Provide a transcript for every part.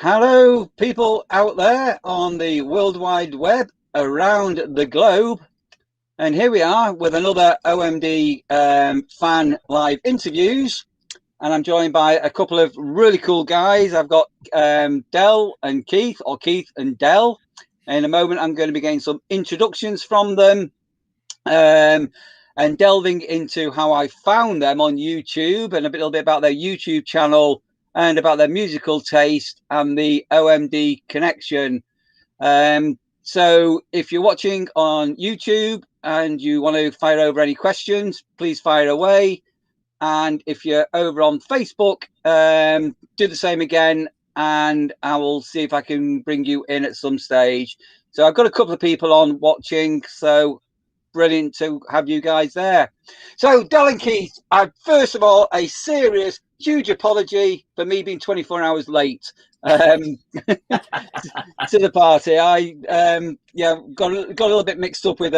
Hello, people out there on the World Wide Web around the globe. And here we are with another OMD fan live interviews. And I'm joined by a couple of really cool guys. I've got Dell and Keith, or Keith and Dell. In a moment, I'm going to be getting some introductions from them and delving into how I found them on YouTube and a little bit about their YouTube channel and about their musical taste and the OMD connection. So if you're watching on YouTube and you want to fire over any questions, please fire away. And if you're over on Facebook, do the same again, and I will see if I can bring you in at some stage. So I've got a couple of people on watching, so brilliant to have you guys there. So, Dell and Keith, first of all, a serious, huge apology for me being 24 hours late to the party. I got a little bit mixed up with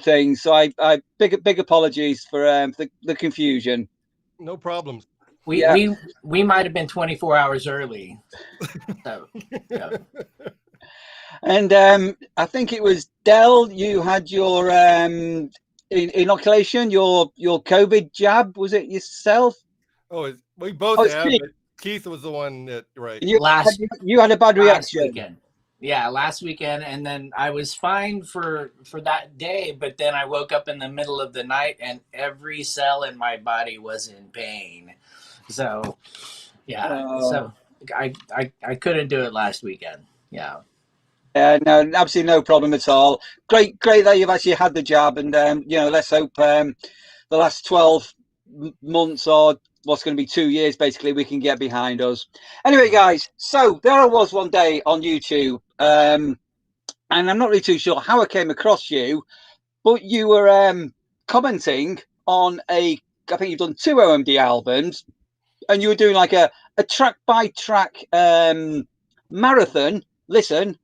things, so I big apologies for the confusion. No problems. We might have been 24 hours early. So, yeah. And I think it was Dell. You had your inoculation, your COVID jab. Was it yourself? Oh, we both have. But Keith was the one that You had a bad reaction. Weekend. Yeah, last weekend, and then I was fine for that day, but then I woke up in the middle of the night, and every cell in my body was in pain. So, yeah. So I couldn't do it last weekend. Yeah. No, absolutely no problem at all. Great that you've actually had the jab, and let's hope the last 12 months or what's going to be 2 years, basically, we can get behind us. Anyway, guys, so there I was one day on YouTube, and I'm not really too sure how I came across you, but you were commenting on I think you've done 2 OMD albums, and you were doing like a track by track marathon. Listen.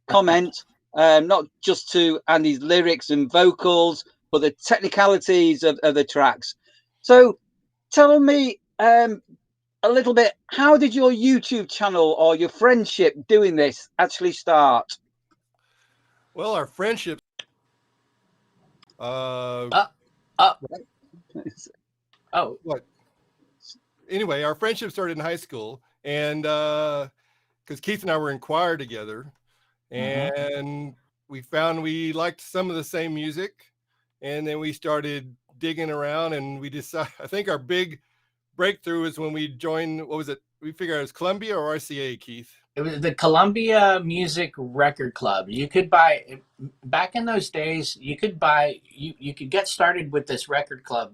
Comment, not just to Andy's lyrics and vocals, but the technicalities of the tracks. So tell me a little bit, how did your YouTube channel or your friendship doing this actually start? Well, our friendship What? Anyway, our friendship started in high school, and because Keith and I were in choir together. And we found we liked some of the same music, and then we started digging around, and we decided, I think our big breakthrough is when we joined, what was it? We figured it was Columbia or RCA, Keith? It was the Columbia Music Record Club. You could buy, back in those days, you could get started with this record club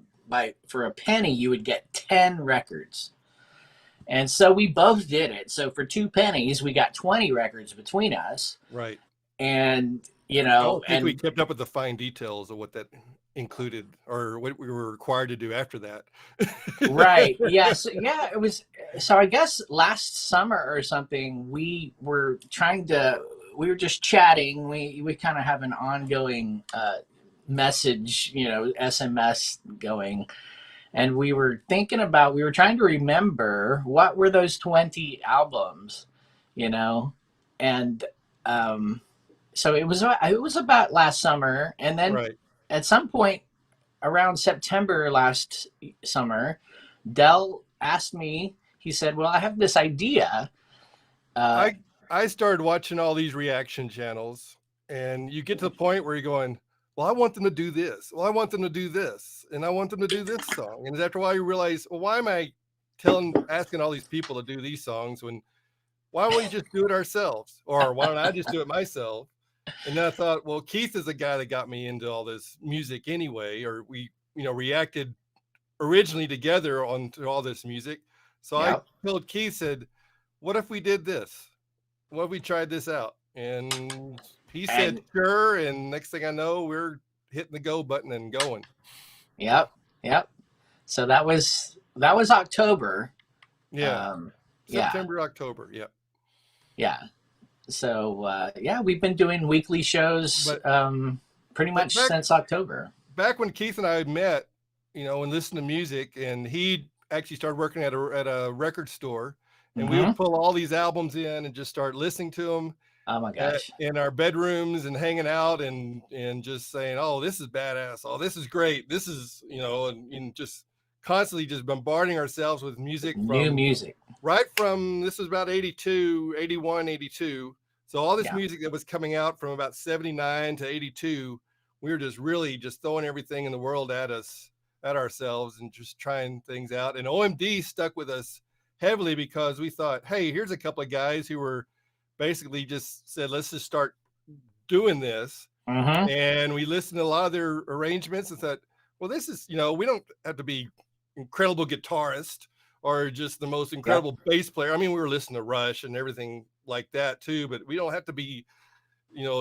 for a penny, you would get 10 records. And so we both did it. So for 2 pennies, we got 20 records between us. Right. And, I don't think we kept up with the fine details of what that included or what we were required to do after that. Right. Yes. Yeah. It was. So I guess last summer or something, we were just chatting. We kind of have an ongoing message, SMS going. And we were trying to remember what were those 20 albums, and so it was about last summer. And then at some point around September last summer, Dell asked me, he said, well, I have this idea. I started watching all these reaction channels, and you get to the point where you're going, well, I want them to do this. Well, I want them to do this. And I want them to do this song. And after a while, you realize, well, why am I asking all these people to do these songs why don't we just do it ourselves? Or why don't I just do it myself? And then I thought, well, Keith is the guy that got me into all this music anyway, or we, reacted originally together onto all this music. So I told Keith, said, what if we did this? What if we tried this out? And he said, sure. And next thing I know, we're hitting the go button and going. Yep. So that was October. Yeah. September, October. Yep. Yeah. So, we've been doing weekly shows pretty much since October. Back when Keith and I met, and listened to music, and he actually started working at a record store. and we would pull all these albums in and just start listening to them. Oh my gosh! In our bedrooms and hanging out and just saying, "Oh, this is badass! Oh, this is great! This is and just constantly just bombarding ourselves with music New music. Right from this was about 82, 81, 82. So all this music that was coming out from about 79 to 82, we were just really just throwing everything in the world at ourselves and just trying things out. And OMD stuck with us heavily because we thought, hey, here's a couple of guys who were basically just said, let's just start doing this. And we listened to a lot of their arrangements and thought, well, this is, we don't have to be incredible guitarist or just the most incredible bass player. I mean, we were listening to Rush and everything like that too, but we don't have to be,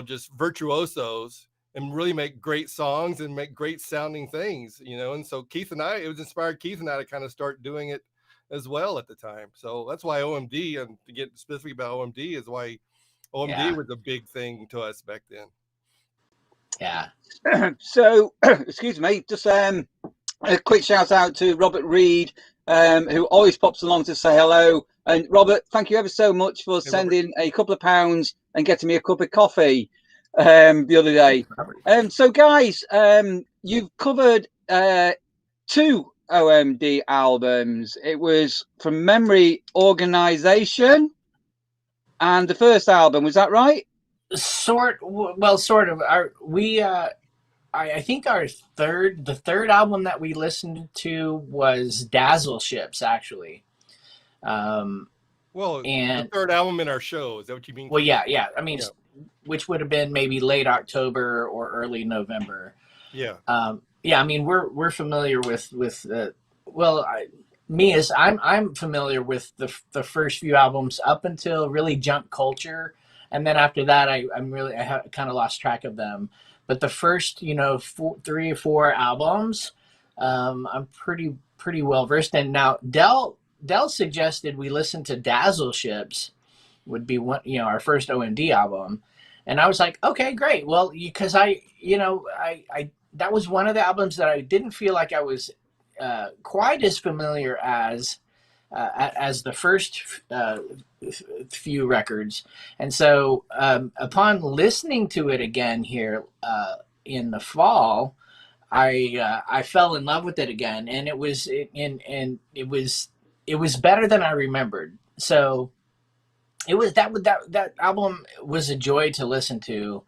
just virtuosos and really make great songs and make great sounding things, And so it was inspired Keith and I to kind of start doing it as well at the time. So that's why OMD, and to get specific about OMD, is why OMD was a big thing to us back then. Yeah. So, excuse me, just a quick shout out to Robert Reed, who always pops along to say hello. And Robert, thank you ever so much for sending a couple of pounds and getting me a cup of coffee the other day. So guys, you've covered 2 OMD albums. It was From Memory, Organization, and the first album, was that right? Sort of. I think the third album that we listened to was Dazzle Ships, actually. And the third album in our show, is that what you mean? Well, yeah. I mean, which would have been maybe late October or early November. Yeah. I mean, we're familiar with I'm familiar with the first few albums up until really Junk Culture, and then after that I have kind of lost track of them. But the first 3 or 4 albums, I'm pretty well versed in. Now Dell suggested we listen to Dazzle Ships, would be one, our first OMD album, and I was like, okay, great. Well, because I that was one of the albums that I didn't feel like I was quite as familiar as the first few records. And so upon listening to it again here in the fall, I fell in love with it again, and it was better than I remembered. So it was that album was a joy to listen to.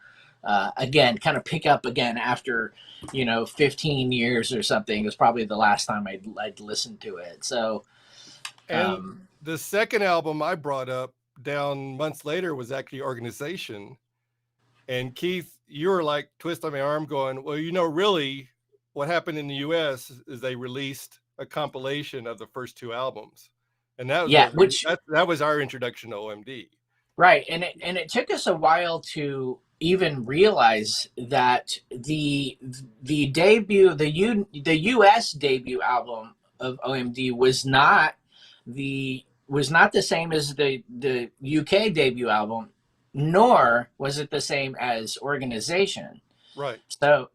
Again, kind of pick up again after 15 years or something. It was probably the last time I'd listened to it. So, and the second album I brought up down months later was actually Organization. And Keith, you were like twist on my arm going, well, really what happened in the US is they released a compilation of the first 2 albums. And that was that was our introduction to OMD. Right. And it took us a while to even realize that the US debut album of OMD was not the same as the UK debut album, nor was it the same as Organization. Right. So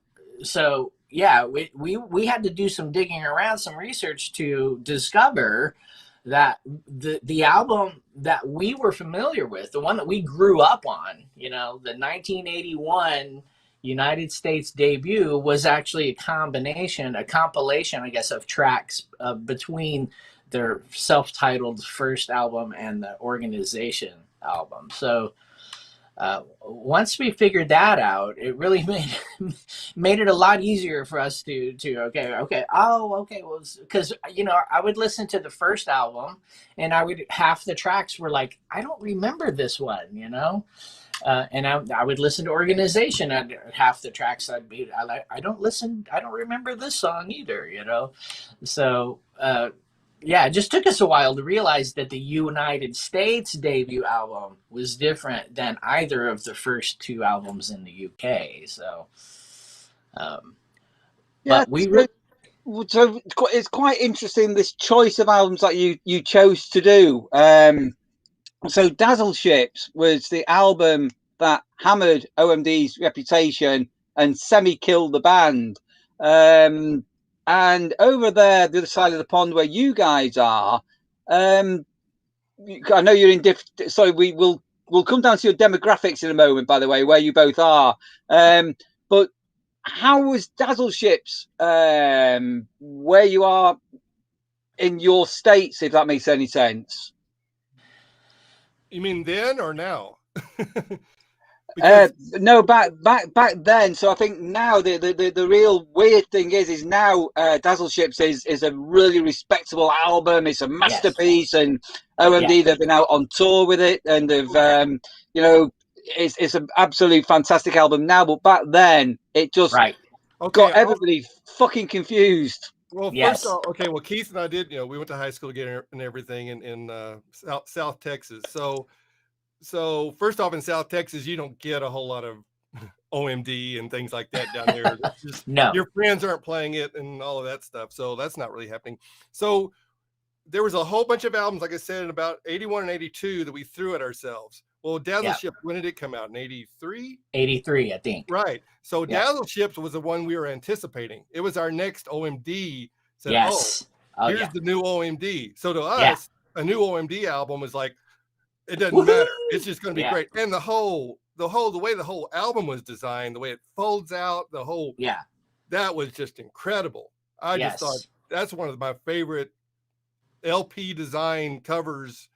yeah, we had to do some digging around, some research to discover that the album that we were familiar with, the one that we grew up on, the 1981 United States debut, was actually a compilation, I guess, of tracks between their self-titled first album and the Organization album. So once we figured that out, it really made it a lot easier for us to well, because I would listen to the first album and half the tracks were like, I don't remember this one, and I would listen to Organization, and half the tracks I don't remember this song either, so yeah, it just took us a while to realize that the United States debut album was different than either of the first 2 albums in the UK. So, but so it's quite interesting, this choice of albums that you chose to do. So Dazzle Ships was the album that hammered OMD's reputation and semi-killed the band. And over there, the other side of the pond where you guys are, I know you're in sorry, we'll come down to your demographics in a moment, by the way, where you both are. But how was Dazzle Ships where you are in your states, if that makes any sense? You mean then or now? No, back then. So I think now the real weird thing is now Dazzle Ships is a really respectable album. It's a masterpiece, and OMD they've been out on tour with it, and they've you know, it's an absolutely fantastic album now. But back then it just got everybody fucking confused. Well, first off, okay, well, Keith and I did, you know, we went to high school together and everything in South Texas. So first off, in South Texas, you don't get a whole lot of OMD and things like that down there. Just, your friends aren't playing it and all of that stuff. So that's not really happening. So there was a whole bunch of albums, like I said, in about 81 and 82 that we threw at ourselves. Well, Dazzle Ships, when did it come out? In 83? 83, I think. Right. So Dazzle Ships was the one we were anticipating. It was our next OMD. Said, here's the new OMD. So to us, a new OMD album was like, it doesn't matter. It's just going to be great. And the way the whole album was designed, the way it folds out, that was just incredible. I just thought that's one of my favorite LP design covers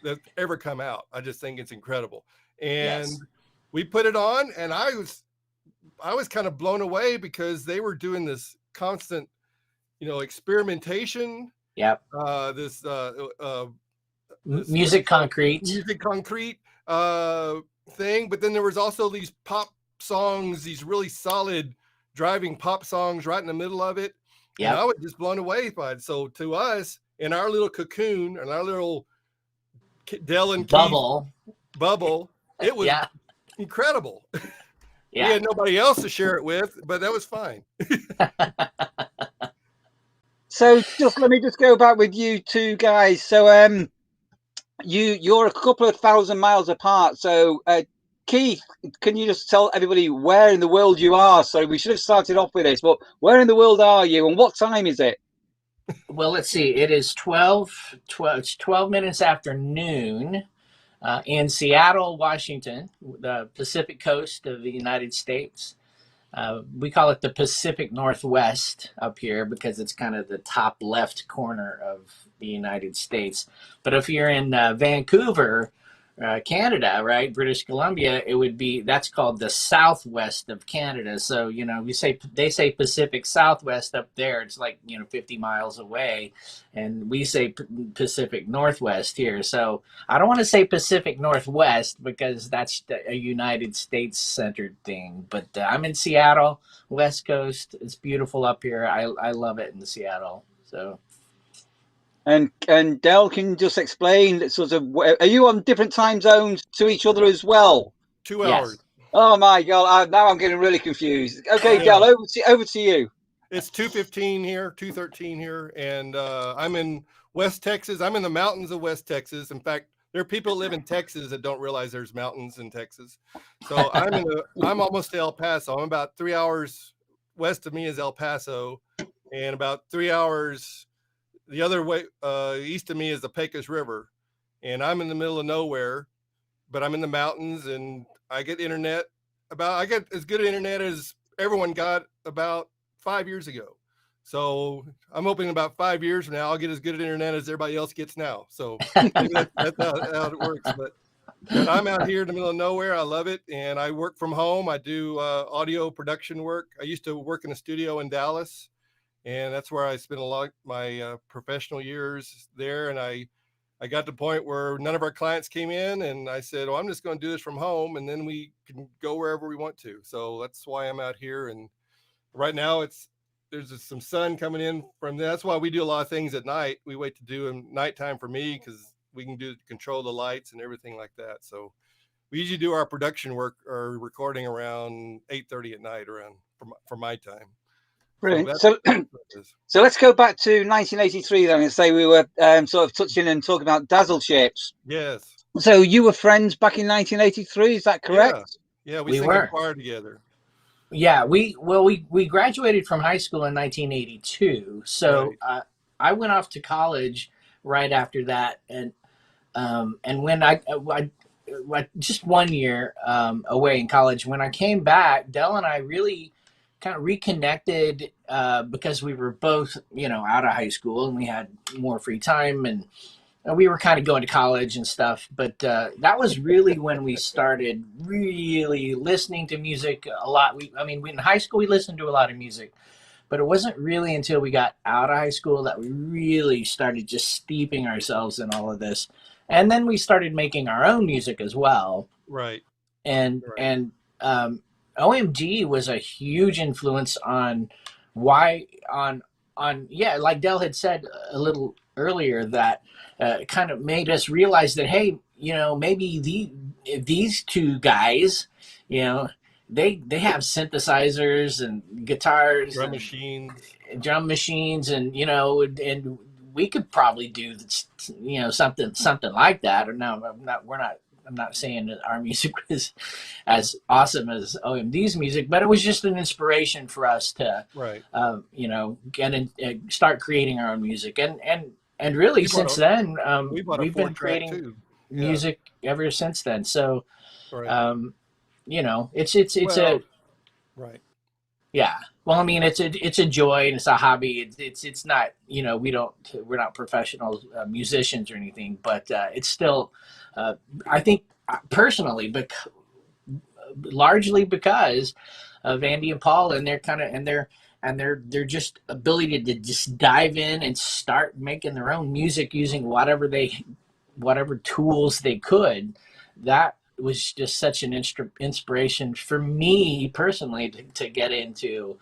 that ever come out. I just think it's incredible. And we put it on, and I was kind of blown away because they were doing this constant, you know, experimentation. This music concrete thing, but then there was also these pop songs, these really solid driving pop songs right in the middle of it. And I was just blown away by it. So to us, in our little cocoon and our little Dell and bubble, it was incredible. We had nobody else to share it with, but that was fine. So let me go back with you two guys. So you're a couple of thousand miles apart. So Keith, can you just tell everybody where in the world you are? So we should have started off with this, but where in the world are you, and what time is it? Well, let's see. It is 12 minutes after noon in Seattle, Washington, the Pacific coast of the United States. We call it the Pacific Northwest up here because it's kind of the top left corner of the United States. But if you're in Vancouver, Canada, right, British Columbia, that's called the southwest of Canada. So, you know, they say Pacific Southwest up there. It's like, you know, 50 miles away. And we say Pacific Northwest here. So I don't want to say Pacific Northwest because that's a United States centered thing. But I'm in Seattle, West Coast. It's beautiful up here. I love it in Seattle. So. And Dell, can you just explain sort of, are you on different time zones to each other as well? 2 hours. Oh my God! Now I'm getting really confused. Okay, Dell, over to you. It's 2:15 here, 2:13 here, and I'm in West Texas. I'm in the mountains of West Texas. In fact, there are people that live in Texas that don't realize there's mountains in Texas. So I'm almost to El Paso. I'm about 3 hours west of me is El Paso, and about 3 hours the other way east of me is the Pecos River, and I'm in the middle of nowhere, but I'm in the mountains, and I get internet. I get as good internet as everyone got about 5 years ago. So I'm hoping about 5 years from now, I'll get as good internet as everybody else gets now. So maybe that's how it works. But I'm out here in the middle of nowhere. I love it. And I work from home. I do audio production work. I used to work in a studio in Dallas, and that's where I spent a lot of my professional years there. And I got to the point where none of our clients came in, and I said, well, I'm just going to do this from home, and then we can go wherever we want to. So that's why I'm out here. And right now there's some sun coming in from there. That's why we do a lot of things at night. We wait to do them nighttime for me, because we can control the lights and everything like that. So we usually do our production work or recording around 8:30 at night around for my time. Brilliant. So let's go back to 1983 then, and say we were sort of touching and talking about Dazzle Ships. Yes. So you were friends back in 1983, is that correct? Yeah, we sang in choir together. Yeah, we graduated from high school in 1982. So right. I went off to college right after that, and And when I just 1 year away in college, when I came back, Dell and I really kind of reconnected because we were both, out of high school and we had more free time, and we were kind of going to college and stuff. But that was really when we started really listening to music a lot. In high school, we listened to a lot of music, but it wasn't really until we got out of high school that we really started just steeping ourselves in all of this. And then we started making our own music as well. Right. And Right. OMG was a huge influence on like Dell had said a little earlier, that kind of made us realize that, hey, maybe these two guys, they have synthesizers and guitars Drum and machines. drum machines, and and we could probably do something like that. Or no, I'm not saying that our music was as awesome as OMD's music, but it was just an inspiration for us to Right. get in, start creating our own music. And really since then, we bought a we've been 4-track creating too. Yeah. music ever since then. So Right. it's Well, right. yeah. Well, it's a joy and it's a hobby. It's not, we're not professional musicians or anything, but it's still, I think personally, but largely because of Andy and Paul and their just ability to just dive in and start making their own music using whatever tools they could. That was just such an inspiration for me personally to get into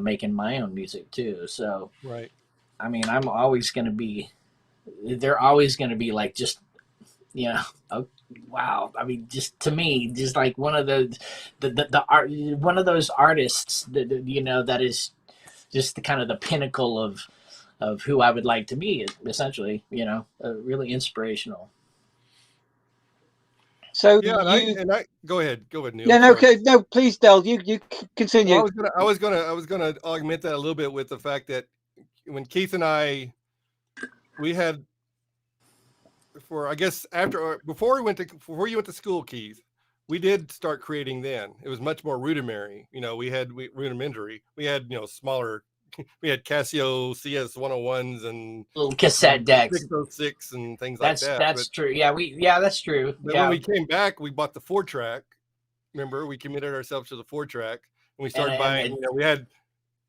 making my own music too. So Right. I'm always going to be, they're always going to be like, just, oh, wow. Just to me, just like one of the art, one of those artists that is just the kind of the pinnacle of who I would like to be, essentially, really inspirational. So Yeah, and I go ahead, Neil. Yeah, no, Sorry. okay, no, please, Del, you continue. Well, I was gonna augment that a little bit with the fact that when Keith and I, we had, before you went to school, Keith, we did start creating then. It was much more rudimentary. Rudimentary. We had, smaller, we had Casio CS 101s and Little cassette decks. 606 and things like that. That's true. Yeah, that's true. But when we came back, we bought the 4-track. Remember, we committed ourselves to the 4-track, and we started buying. We had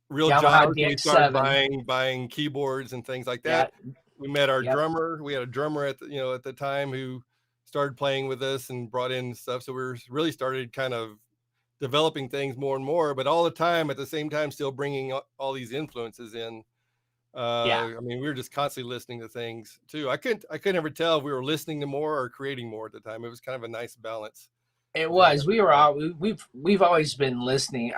real Yamaha jobs. And we started buying keyboards and things like that. Yeah. We met our drummer. We had a drummer at the time who started playing with us and brought in stuff. So we really started kind of developing things more and more, but all the time at the same time still bringing all these influences in. We were just constantly listening to things too. I couldn't ever tell if we were listening to more or creating more at the time. It was kind of a nice balance. It was. We've always been listening.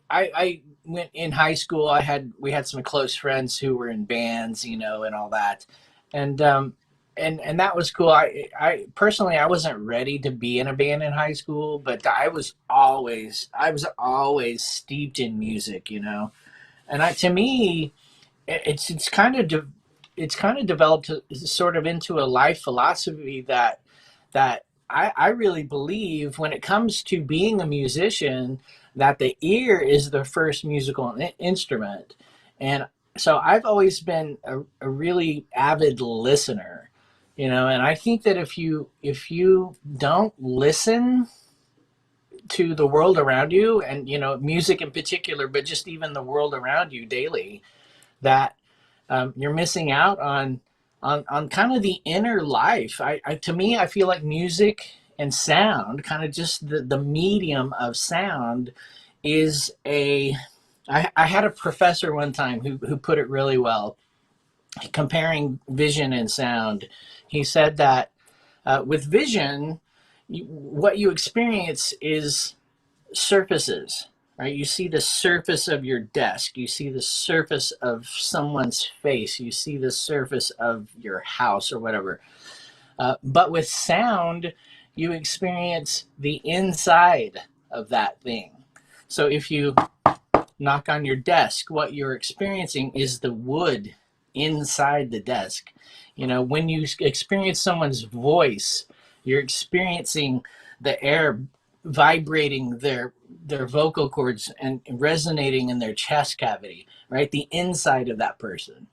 I went in high school. We had some close friends who were in bands, and all that, and that was cool. I personally, I wasn't ready to be in a band in high school, but I was always steeped in music, and to me, it's kind of developed sort of into a life philosophy that I really believe when it comes to being a musician, that the ear is the first musical instrument. And so I've always been a really avid listener, and I think that if you don't listen to the world around you, and music in particular, but just even the world around you daily, that you're missing out on kind of the inner life. To me, I feel like music and sound, kind of just the medium of sound, is I had a professor one time who put it really well, comparing vision and sound. He said that with vision, what you experience is surfaces, right? You see the surface of your desk. You see the surface of someone's face. You see the surface of your house or whatever. But with sound, you experience the inside of that thing. So if you knock on your desk, what you're experiencing is the wood inside the desk. You know, when you experience someone's voice, you're experiencing the air vibrating their vocal cords and resonating in their chest cavity, right? The inside of that person.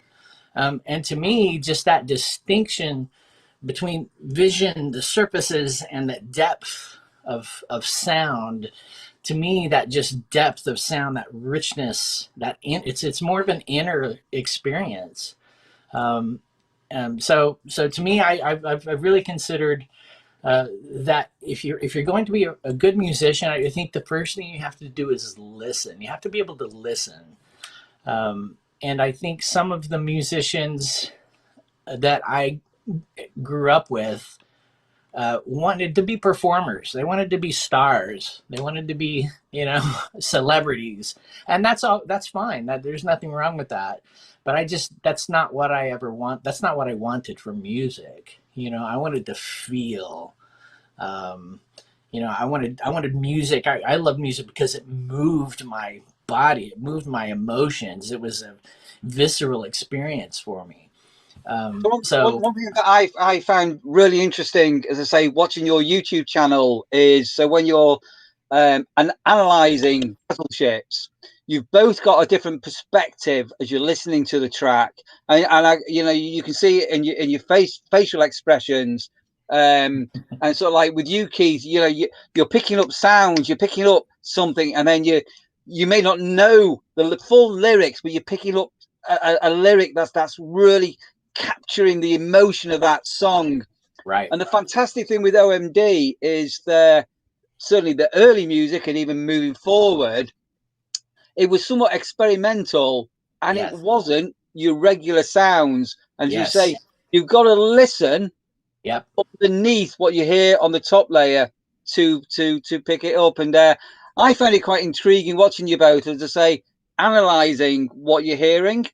And to me, just that distinction between vision, the surfaces, and the depth of sound, to me, that just depth of sound, that richness, it's more of an inner experience. So to me, I've really considered that if you're going to be a good musician, I think the first thing you have to do is listen. You have to be able to listen. And I think some of the musicians that I grew up with wanted to be performers. They wanted to be stars. They wanted to be, you know, celebrities. And that's all. That's fine. There's nothing wrong with that. But that's not what I ever want. That's not what I wanted from music. You know, I wanted to feel. You know, I wanted music. I love music because it moved my body. It moved my emotions. It was a visceral experience for me. One thing that I found really interesting, as I say, watching your YouTube channel is, so when you're analysing battleships, you've both got a different perspective as you're listening to the track, and you know, you can see it in your facial expressions, and sort of like with you, Keith, you know, you're picking up sounds, you're picking up something, and then you may not know the full lyrics, but you're picking up a lyric that's really capturing the emotion of that song. Right. And the fantastic thing with OMD is certainly the early music, and even moving forward, it was somewhat experimental, and Yes. it wasn't your regular sounds. And as Yes. you say, you've got to listen Yep. underneath what you hear on the top layer to pick it up. And I find it quite intriguing watching you both, as I say, analysing what you're hearing.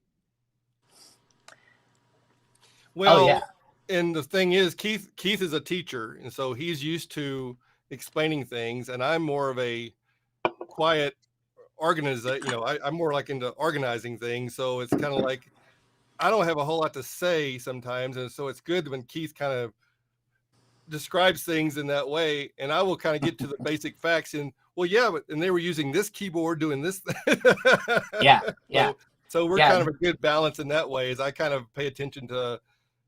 Well, oh, yeah. And the thing is, Keith is a teacher, and so he's used to explaining things, and I'm more of a quiet organizer. You know, I'm more like into organizing things, so it's kind of like I don't have a whole lot to say sometimes, and so it's good when Keith kind of describes things in that way, and I will kind of get to the basic facts. And well, yeah, and they were using this keyboard doing this. Yeah. Yeah. So we're kind of a good balance in that way, as I kind of pay attention to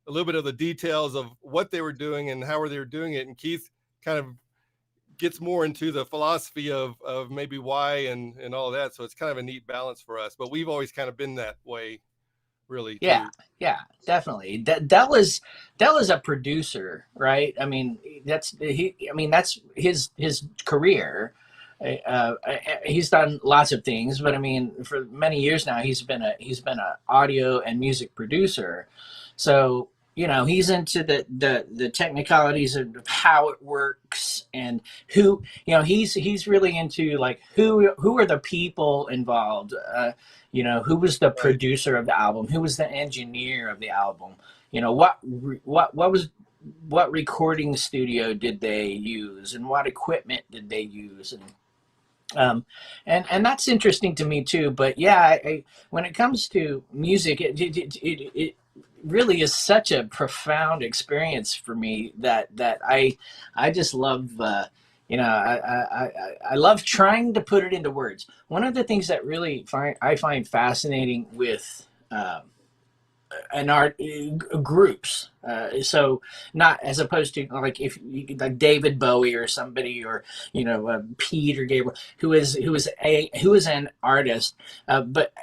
a little bit of the details of what they were doing and how they were doing it. And Keith kind of gets more into the philosophy of maybe why and all of that. So it's kind of a neat balance for us, but we've always kind of been that way, really. Yeah. Too. Yeah, definitely. Dell is a producer, right? I mean, that's his career. He's done lots of things, but I mean, for many years now, he's been a audio and music producer. So, you know, he's into the technicalities of how it works, and who, you know, he's really into like who are the people involved. You know, who was the producer of the album? Who was the engineer of the album? You know, what recording studio did they use, and what equipment did they use? And that's interesting to me too. But yeah, when it comes to music, it really is such a profound experience for me that I just love. You know, I love trying to put it into words. One of the things that really I find fascinating with an art groups, so not as opposed to like David Bowie or somebody, or you know, Peter Gabriel, who is an artist, but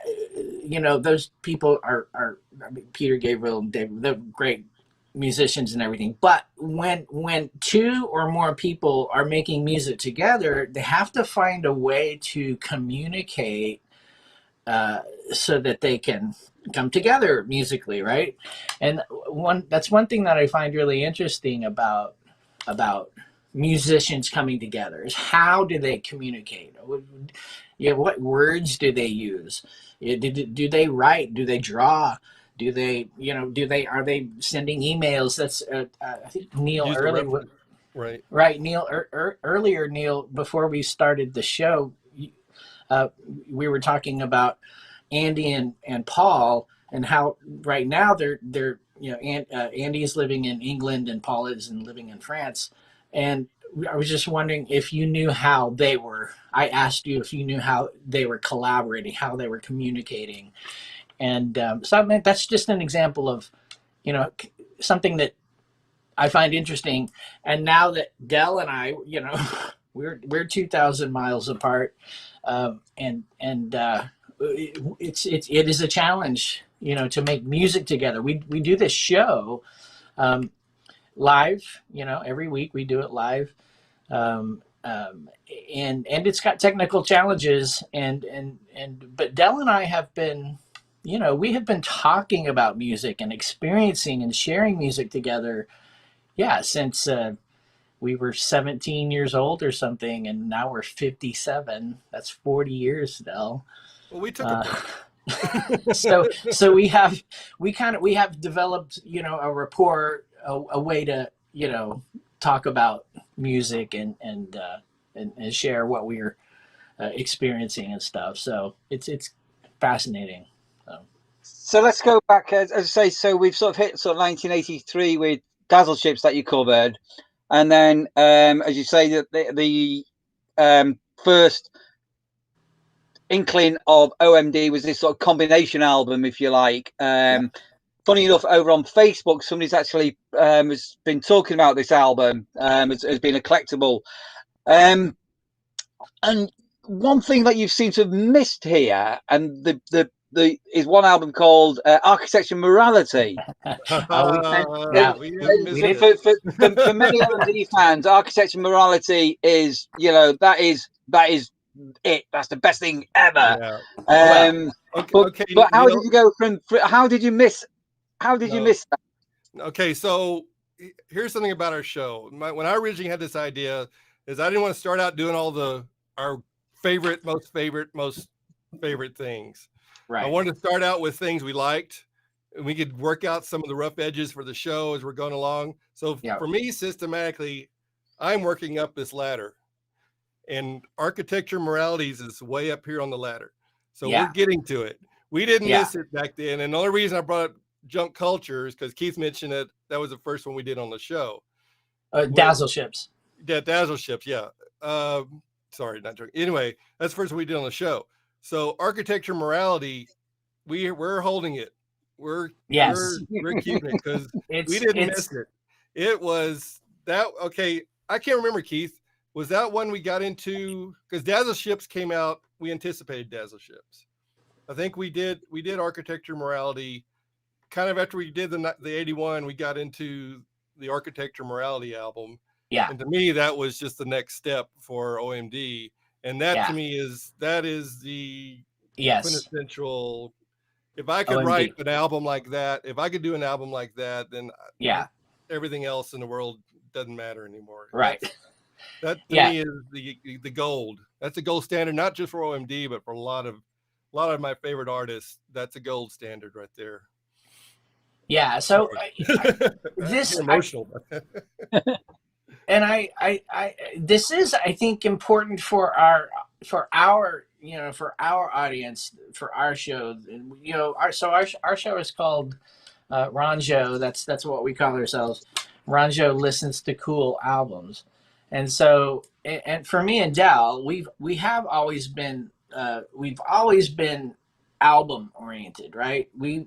you know, those people are I mean, Peter Gabriel and David, they're great musicians and everything, but when two or more people are making music together, they have to find a way to communicate so that they can come together musically, right? And that's one thing that I find really interesting about musicians coming together is, how do they communicate? You know, what words do they use? Do they write? Do they draw? Do they, you know, are they sending emails? That's I think Neil earlier, right? Neil earlier, Neil, before we started the show, we were talking about Andy and Paul and how right now they're Andy is living in England and Paul is living in France, and I was just wondering if you knew how they were. I asked you if you knew how they were collaborating, how they were communicating, and so I mean, that's just an example of something that I find interesting. And now that Dell and I, we're 2,000 miles apart, and it is a challenge, to make music together. We do this show live, every week we do it live, and it's got technical challenges, but Dell and I have been, we have been talking about music and experiencing and sharing music together, since we were 17 years old or something, and now we're 57. That's 40 years, Dell. Well, we took a break. So we have developed, a rapport, a way to, talk about music and share what we're experiencing and stuff. So it's fascinating. So let's go back, as I say. So we've sort of hit sort of 1983 with Dazzle Ships that you covered, and then as you say, that the first inkling of OMD was this sort of combination album, if you like. Funny enough, over on Facebook, somebody's actually has been talking about this album as being a collectible. And one thing that you've seemed to have missed here, and the is one album called Architecture Morality. We For many OMD fans, Architecture Morality is, that is it. That's the best thing ever. Yeah. But how did you go from? How did you miss that? Okay, so here's something about our show. When I originally had this idea, is I didn't want to start out doing all our most favorite things. Right. I wanted to start out with things we liked, and we could work out some of the rough edges for the show as we're going along. So for me, systematically, I'm working up this ladder, and Architecture Moralities is way up here on the ladder. So we're getting to it. We didn't miss it back then. And the only reason I brought up Junk Culture is because Keith mentioned that was the first one we did on the show. Dazzle Ships. Yeah, Dazzle Ships. Yeah. Sorry, not joking. Anyway, that's the first one we did on the show. So Architecture Morality, we're holding it. We're keeping it because we didn't miss it. It was that. Okay. I can't remember, Keith. Was that one we got into? Because Dazzle Ships came out. We anticipated Dazzle Ships. I think we did Architecture Morality kind of after we did the 81. We got into the Architecture Morality album. Yeah. And to me, that was just the next step for OMD. And that to me is the quintessential. If I could write an album like that, if I could do an album like that, then everything else in the world doesn't matter anymore. Right. That to me is the gold. That's a gold standard, not just for OMD, but for a lot of my favorite artists. That's a gold standard right there. Yeah. So this emotional. And this is, I think, important for our audience, for our show. Our show is called Renjeaux. That's what we call ourselves. Renjeaux listens to cool albums, and so and for me and Dell, we've always been album oriented, right? We've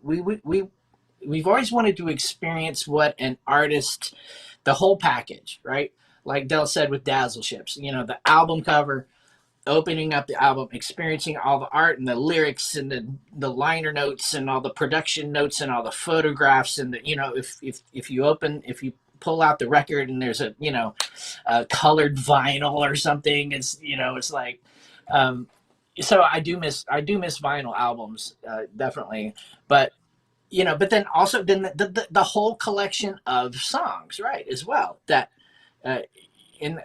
always wanted to experience what an artist, the whole package, right? Like Dell said with Dazzle Ships, the album cover, opening up the album, experiencing all the art and the lyrics and the liner notes and all the production notes and all the photographs and if you pull out the record and there's a colored vinyl or something, it's like, so I do miss vinyl albums, definitely, but then also the whole collection of songs, right, as well, that and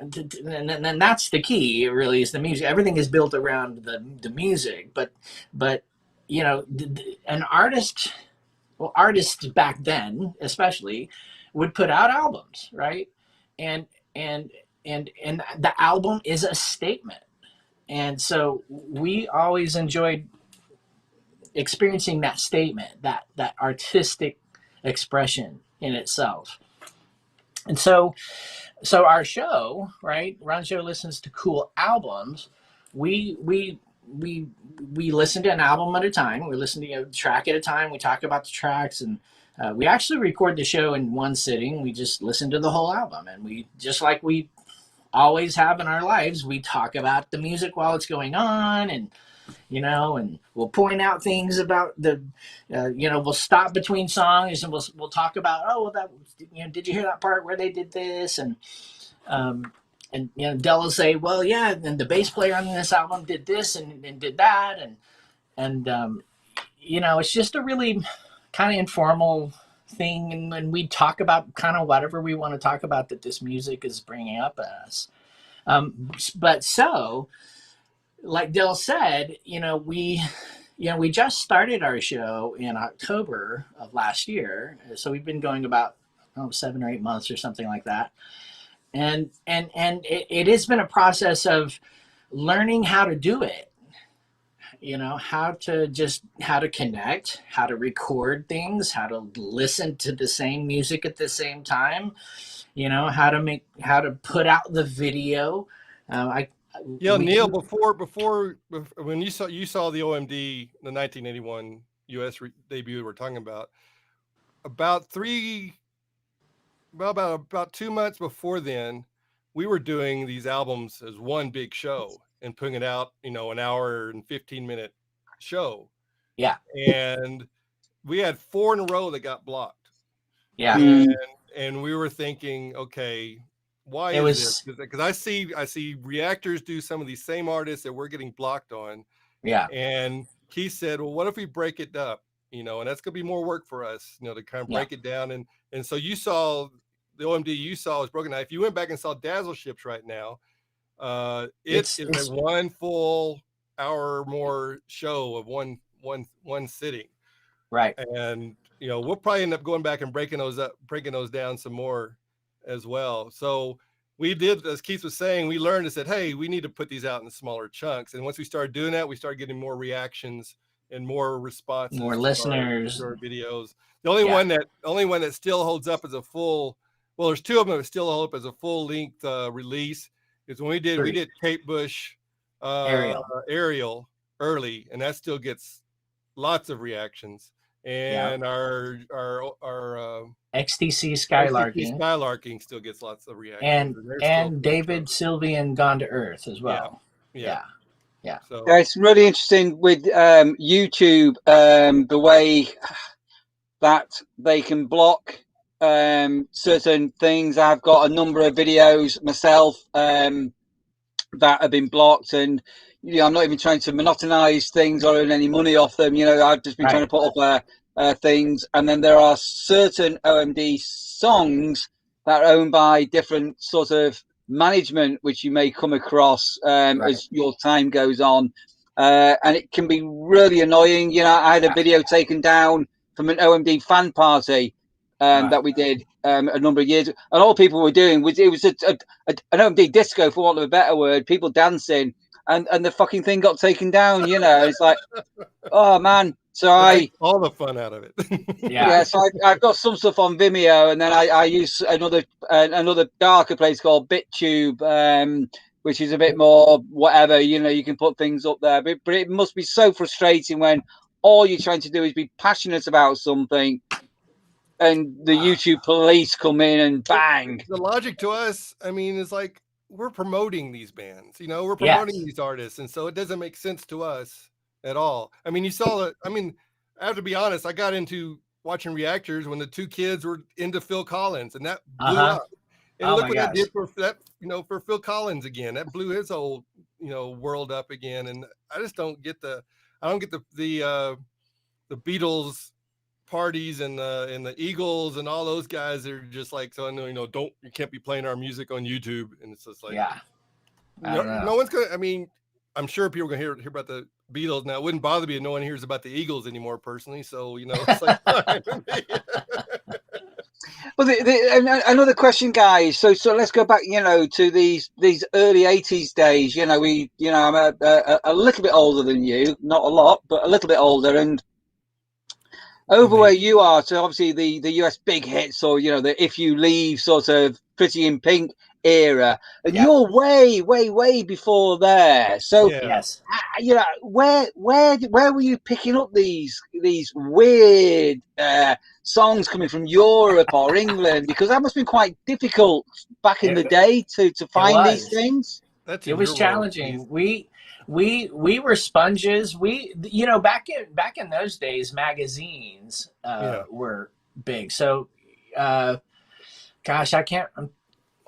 that's the key. It really is the music. Everything is built around the music, but an artist, artists back then especially, would put out albums, right, and the album is a statement, and so we always enjoyed experiencing that statement, that artistic expression in itself. And so our show, right? Renjeaux listens to cool albums. We listen to an album at a time. We listen to a track at a time. We talk about the tracks, and we actually record the show in one sitting. We just listen to the whole album, and we, just like we always have in our lives, we talk about the music while it's going on, and and we'll point out things about the, we'll stop between songs and we'll talk about, oh, well, that, did you hear that part where they did this? And Dell will say, well, yeah, and the bass player on this album did this and did that, and it's just a really kind of informal thing, and we talk about kind of whatever we want to talk about that this music is bringing up at us. But so, like Dell said, we just started our show in October of last year, so we've been going about 7 or 8 months or something like that, and it has been a process of learning how to do it. How to connect, how to record things, how to listen to the same music at the same time, how to put out the video. Neil, before when you saw the OMD, the 1981 US debut we're talking about, about 2 months before then, we were doing these albums as one big show and putting it out, an hour and 15-minute show. Yeah. And we had 4 in a row that got blocked. Yeah. And we were thinking, okay, why is this? Because I see reactors do some of these same artists that we're getting blocked on. Yeah. And Keith said, well, what if we break it up? And that's gonna be more work for us, to kind of break it down. And so you saw the OMD you saw is broken. Now, if you went back and saw Dazzle Ships right now, it's a 1 full hour more show of one sitting. Right. And we'll probably end up going back and breaking those down some more as well. So we did, as Keith was saying, we learned and said, hey, we need to put these out in smaller chunks. And once we started doing that, we started getting more reactions and more responses, more listeners, our videos. The only one that still holds up as a full, well, there's 2 of them that still hold up as a full length release, is when we did Kate Bush Ariel early, and that still gets lots of reactions. And our XTC Skylarking still gets lots of reactions. And David Sylvian Gone to Earth as well. Yeah. So it's really interesting with YouTube, the way that they can block certain things. I've got a number of videos myself that have been blocked, and I'm not even trying to monetize things or earn any money off them. I've just been trying to put up things, and then there are certain OMD songs that are owned by different sort of management, which you may come across as your time goes on, and it can be really annoying. I had a video taken down from an OMD fan party that we did a number of years, and all people were doing was an OMD disco, for want of a better word, people dancing, and the fucking thing got taken down. It's like, oh man. So all the fun out of it. So I've got some stuff on Vimeo, and then I use another darker place called BitTube, which is a bit more whatever. You can put things up there, but it must be so frustrating when all you're trying to do is be passionate about something, and the YouTube police come in and bang. The logic to us, is like, we're promoting these bands, we're promoting these artists, and so it doesn't make sense to us at all. You saw it. I have to be honest, I got into watching reactors when the 2 kids were into Phil Collins, and that blew up. And look what that did for that, for Phil Collins again. That blew his whole, world up again. And I just don't get the Beatles parties and the Eagles and all those guys are just like, so you can't be playing our music on YouTube. And it's just like, no one's gonna. I'm sure people are gonna hear about the Beatles now. It wouldn't bother me if no one hears about the Eagles anymore, personally. So it's like, Well, another question, guys. So let's go back, to these early '80s days. I'm a little bit older than you, not a lot, but a little bit older. And over where you are, so obviously the US big hits, or the If You Leave sort of Pretty in Pink era, and you're way before there. So yes, where were you picking up these weird songs coming from Europe or England? Because that must have been quite difficult back in the day to it find these was. things. That's It in was your world, challenging. Keith. We were sponges. Back in those days, magazines were big. So, gosh, I can't.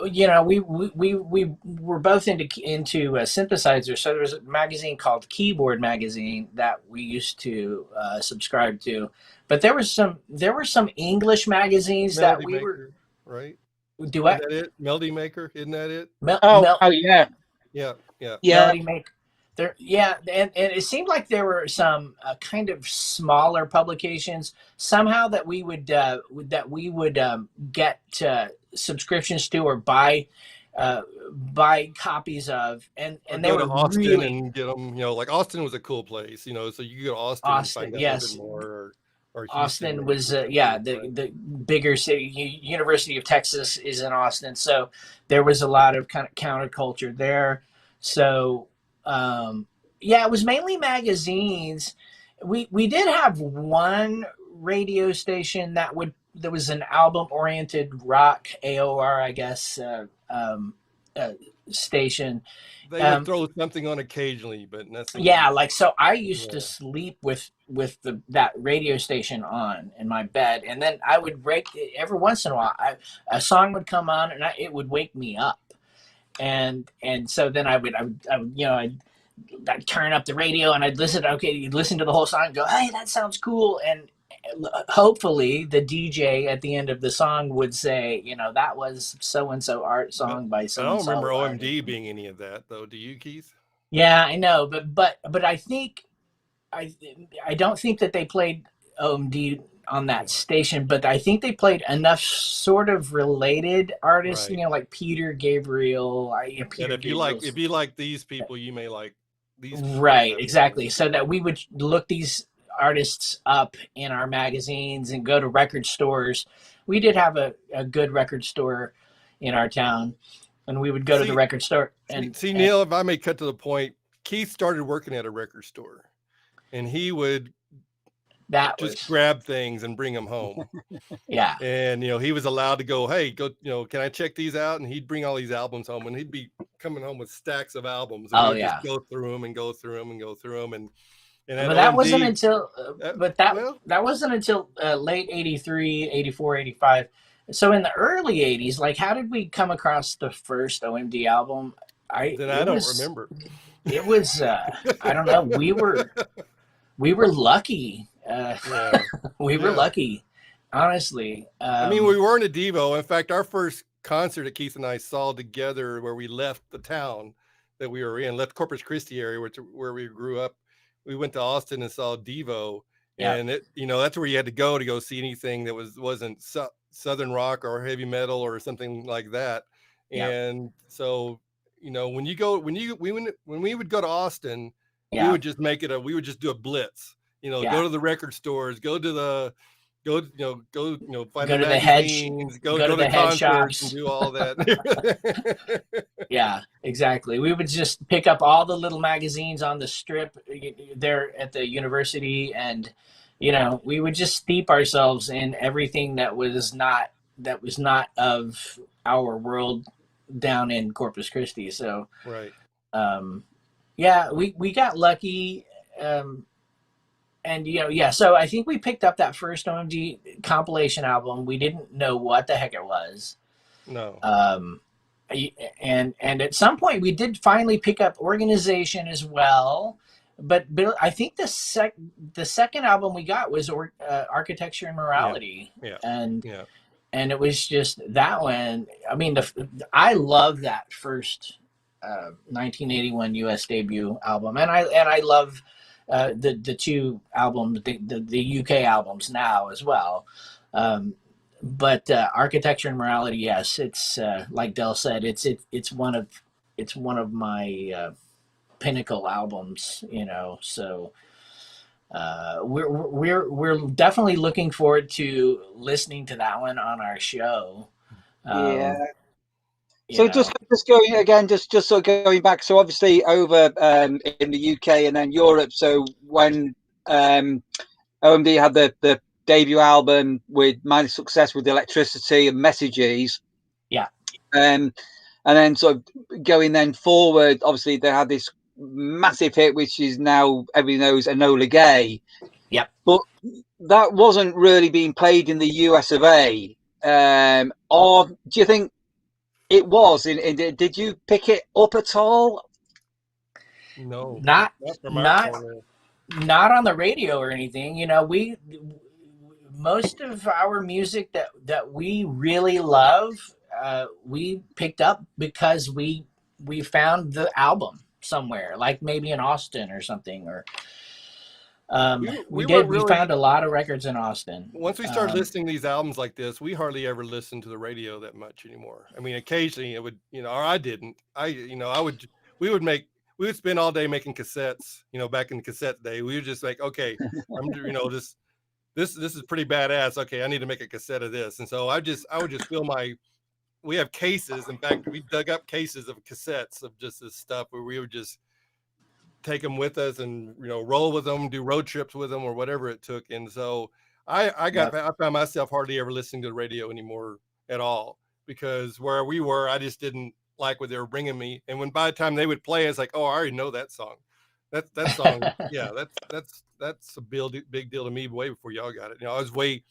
We were both into synthesizers. So there was a magazine called Keyboard Magazine that we used to subscribe to. But there were some English magazines that Melody we were. Maker, right? Do Isn't that it? Melody Maker, isn't that it? Oh yeah. Yeah, yeah. Melody Maker. There, and it seemed like there were some kind of smaller publications somehow that we would get subscriptions to or buy copies of, and they Go were to Austin really and get them. Like Austin was a cool place, so you could go to Austin and Austin. find out a Yes, little bit more, or Houston. Austin was the bigger city. University of Texas is in Austin, so there was a lot of kind of counterculture there. So it was mainly magazines. We did have one radio station that was an album oriented rock, AOR, I guess, station. They would throw something on occasionally, but nothing. Yeah, so I used to sleep with that radio station on in my bed, and then I would every once in a while a song would come on and it would wake me up, and so then I'd turn up the radio and I'd listen to the whole song and go, hey, that sounds cool, and hopefully the DJ at the end of the song would say, that was so and so art song by so. I don't remember OMD being any of that, though. Do you, Keith? Yeah, I know, but I think I don't think that they played OMD on that station, but I think they played enough sort of related artists, Right. like Peter Gabriel. And if you like these people, you may like these people. Right, exactly. So that we would look these artists up in our magazines and go to record stores. We did have a good record store in our town, and we would go to the record store and see Neil, if I may cut to the point, Keith started working at a record store, and he would grab things and bring them home. Yeah. And he was allowed to go, hey, go, can I check these out? And he'd bring all these albums home, and he'd be coming home with stacks of albums. And just go through them and go through them and go through them. And but that wasn't until that wasn't until late 83, 84, 85. So in the early 80s, how did we come across the first OMD album? I don't remember. It was I don't know. We were lucky. We were lucky, honestly. We weren't a Devo. In fact, our first concert that Keith and I saw together, where we left the town that we were in, left Corpus Christi area, where we grew up, we went to Austin and saw Devo. And that's where you had to go see anything that wasn't Southern rock or heavy metal or something like that. And so, when we would go to Austin, we would just we would just do a blitz, go to the record stores, find the magazines, go to the head shops and do all that. Yeah, exactly. We would just pick up all the little magazines on the strip there at the university, and we would just steep ourselves in everything that was not of our world down in Corpus Christi. So right. We got lucky. So I think we picked up that first OMD compilation album. We didn't know what the heck it was. No. And at some point we did finally pick up Organization as well. But I think the second album we got was Architecture and Morality. And it was just that one. I love that first 1981 US debut album, and I love the two albums, the UK albums now as well. but Architecture and Morality, yes, it's like Dell said, it's one of my pinnacle albums, you know. So we're definitely looking forward to listening to that one on our show. Yeah. You So know, just going again, just sort of going back. So obviously over in the UK and then Europe. So when OMD had the debut album with minor success with Electricity and Messages, yeah, and then sort of going then forward, obviously they had this massive hit, which is now everybody knows Enola Gay. yep. But that wasn't really being played in the US of A. Or do you think it was? Did you pick it up at all? No, Not not from our not corner. not on the radio or anything. You know, we most of our music that we really love, we picked up because we found the album somewhere, like maybe in Austin or something, or We weren't we really, found a lot of records in Austin. once we started listening to these albums like this, we hardly ever listened to the radio that much anymore. I mean, occasionally it would, you know, or I didn't. We would spend all day making cassettes, you know, back in the cassette day. We would just like, okay, you know, this is pretty badass. Okay, I need to make a cassette of this. And so I would just fill we have cases. In fact, we dug up cases of cassettes of just this stuff where we would just take them with us and, you know, roll with them, do road trips with them or whatever it took. And so I found myself hardly ever listening to the radio anymore at all, because where we were, I just didn't like what they were bringing me. And when by the time they would play, it's like, oh, I already know that song. That song, yeah, that's a big deal to me way before y'all got it. You know, I was way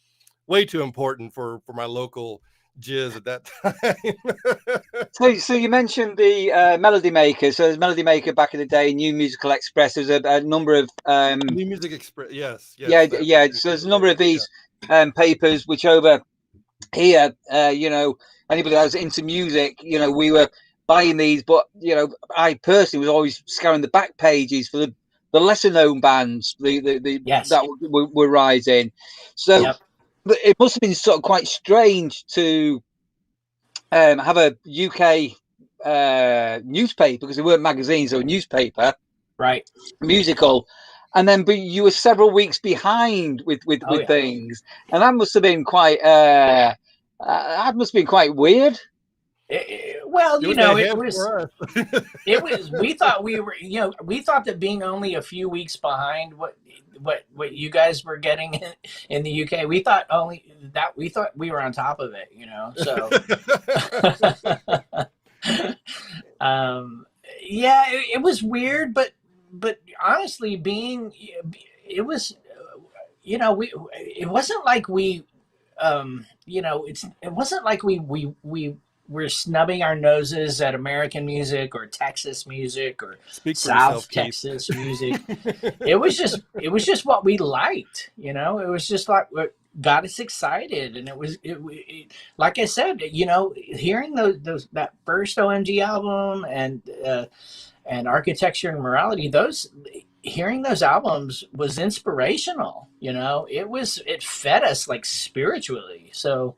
too important for my local jizz at that time. So you mentioned the Melody Maker. So there's Melody Maker back in the day, New Musical Express. There's a number of New Music Express. Yes. yeah. So there's a number of these papers which over here, you know, anybody that was into music, you know, we were buying these. But you know, I personally was always scouring the back pages for the lesser known bands, the Yes. that were rising. So Yep. it must have been sort of quite strange to have a UK newspaper, because they weren't magazines or newspaper, Right. musical, and then but you were several weeks behind with Oh, yeah. things, and that must have been quite weird. Well, you know, it was for us. we thought we were, you know, we thought that being only a few weeks behind what you guys were getting in the UK, we thought we were on top of it, you know. So yeah, it was weird, but honestly, it was, you know, it wasn't like we you know, it wasn't like we were snubbing our noses at American music or Texas music or South Texas music. It was just what we liked, you know. It was just like what got us excited, and it like I said, you know, hearing that first OMG album and Architecture and Morality, hearing those albums was inspirational, you know. It fed us like spiritually. So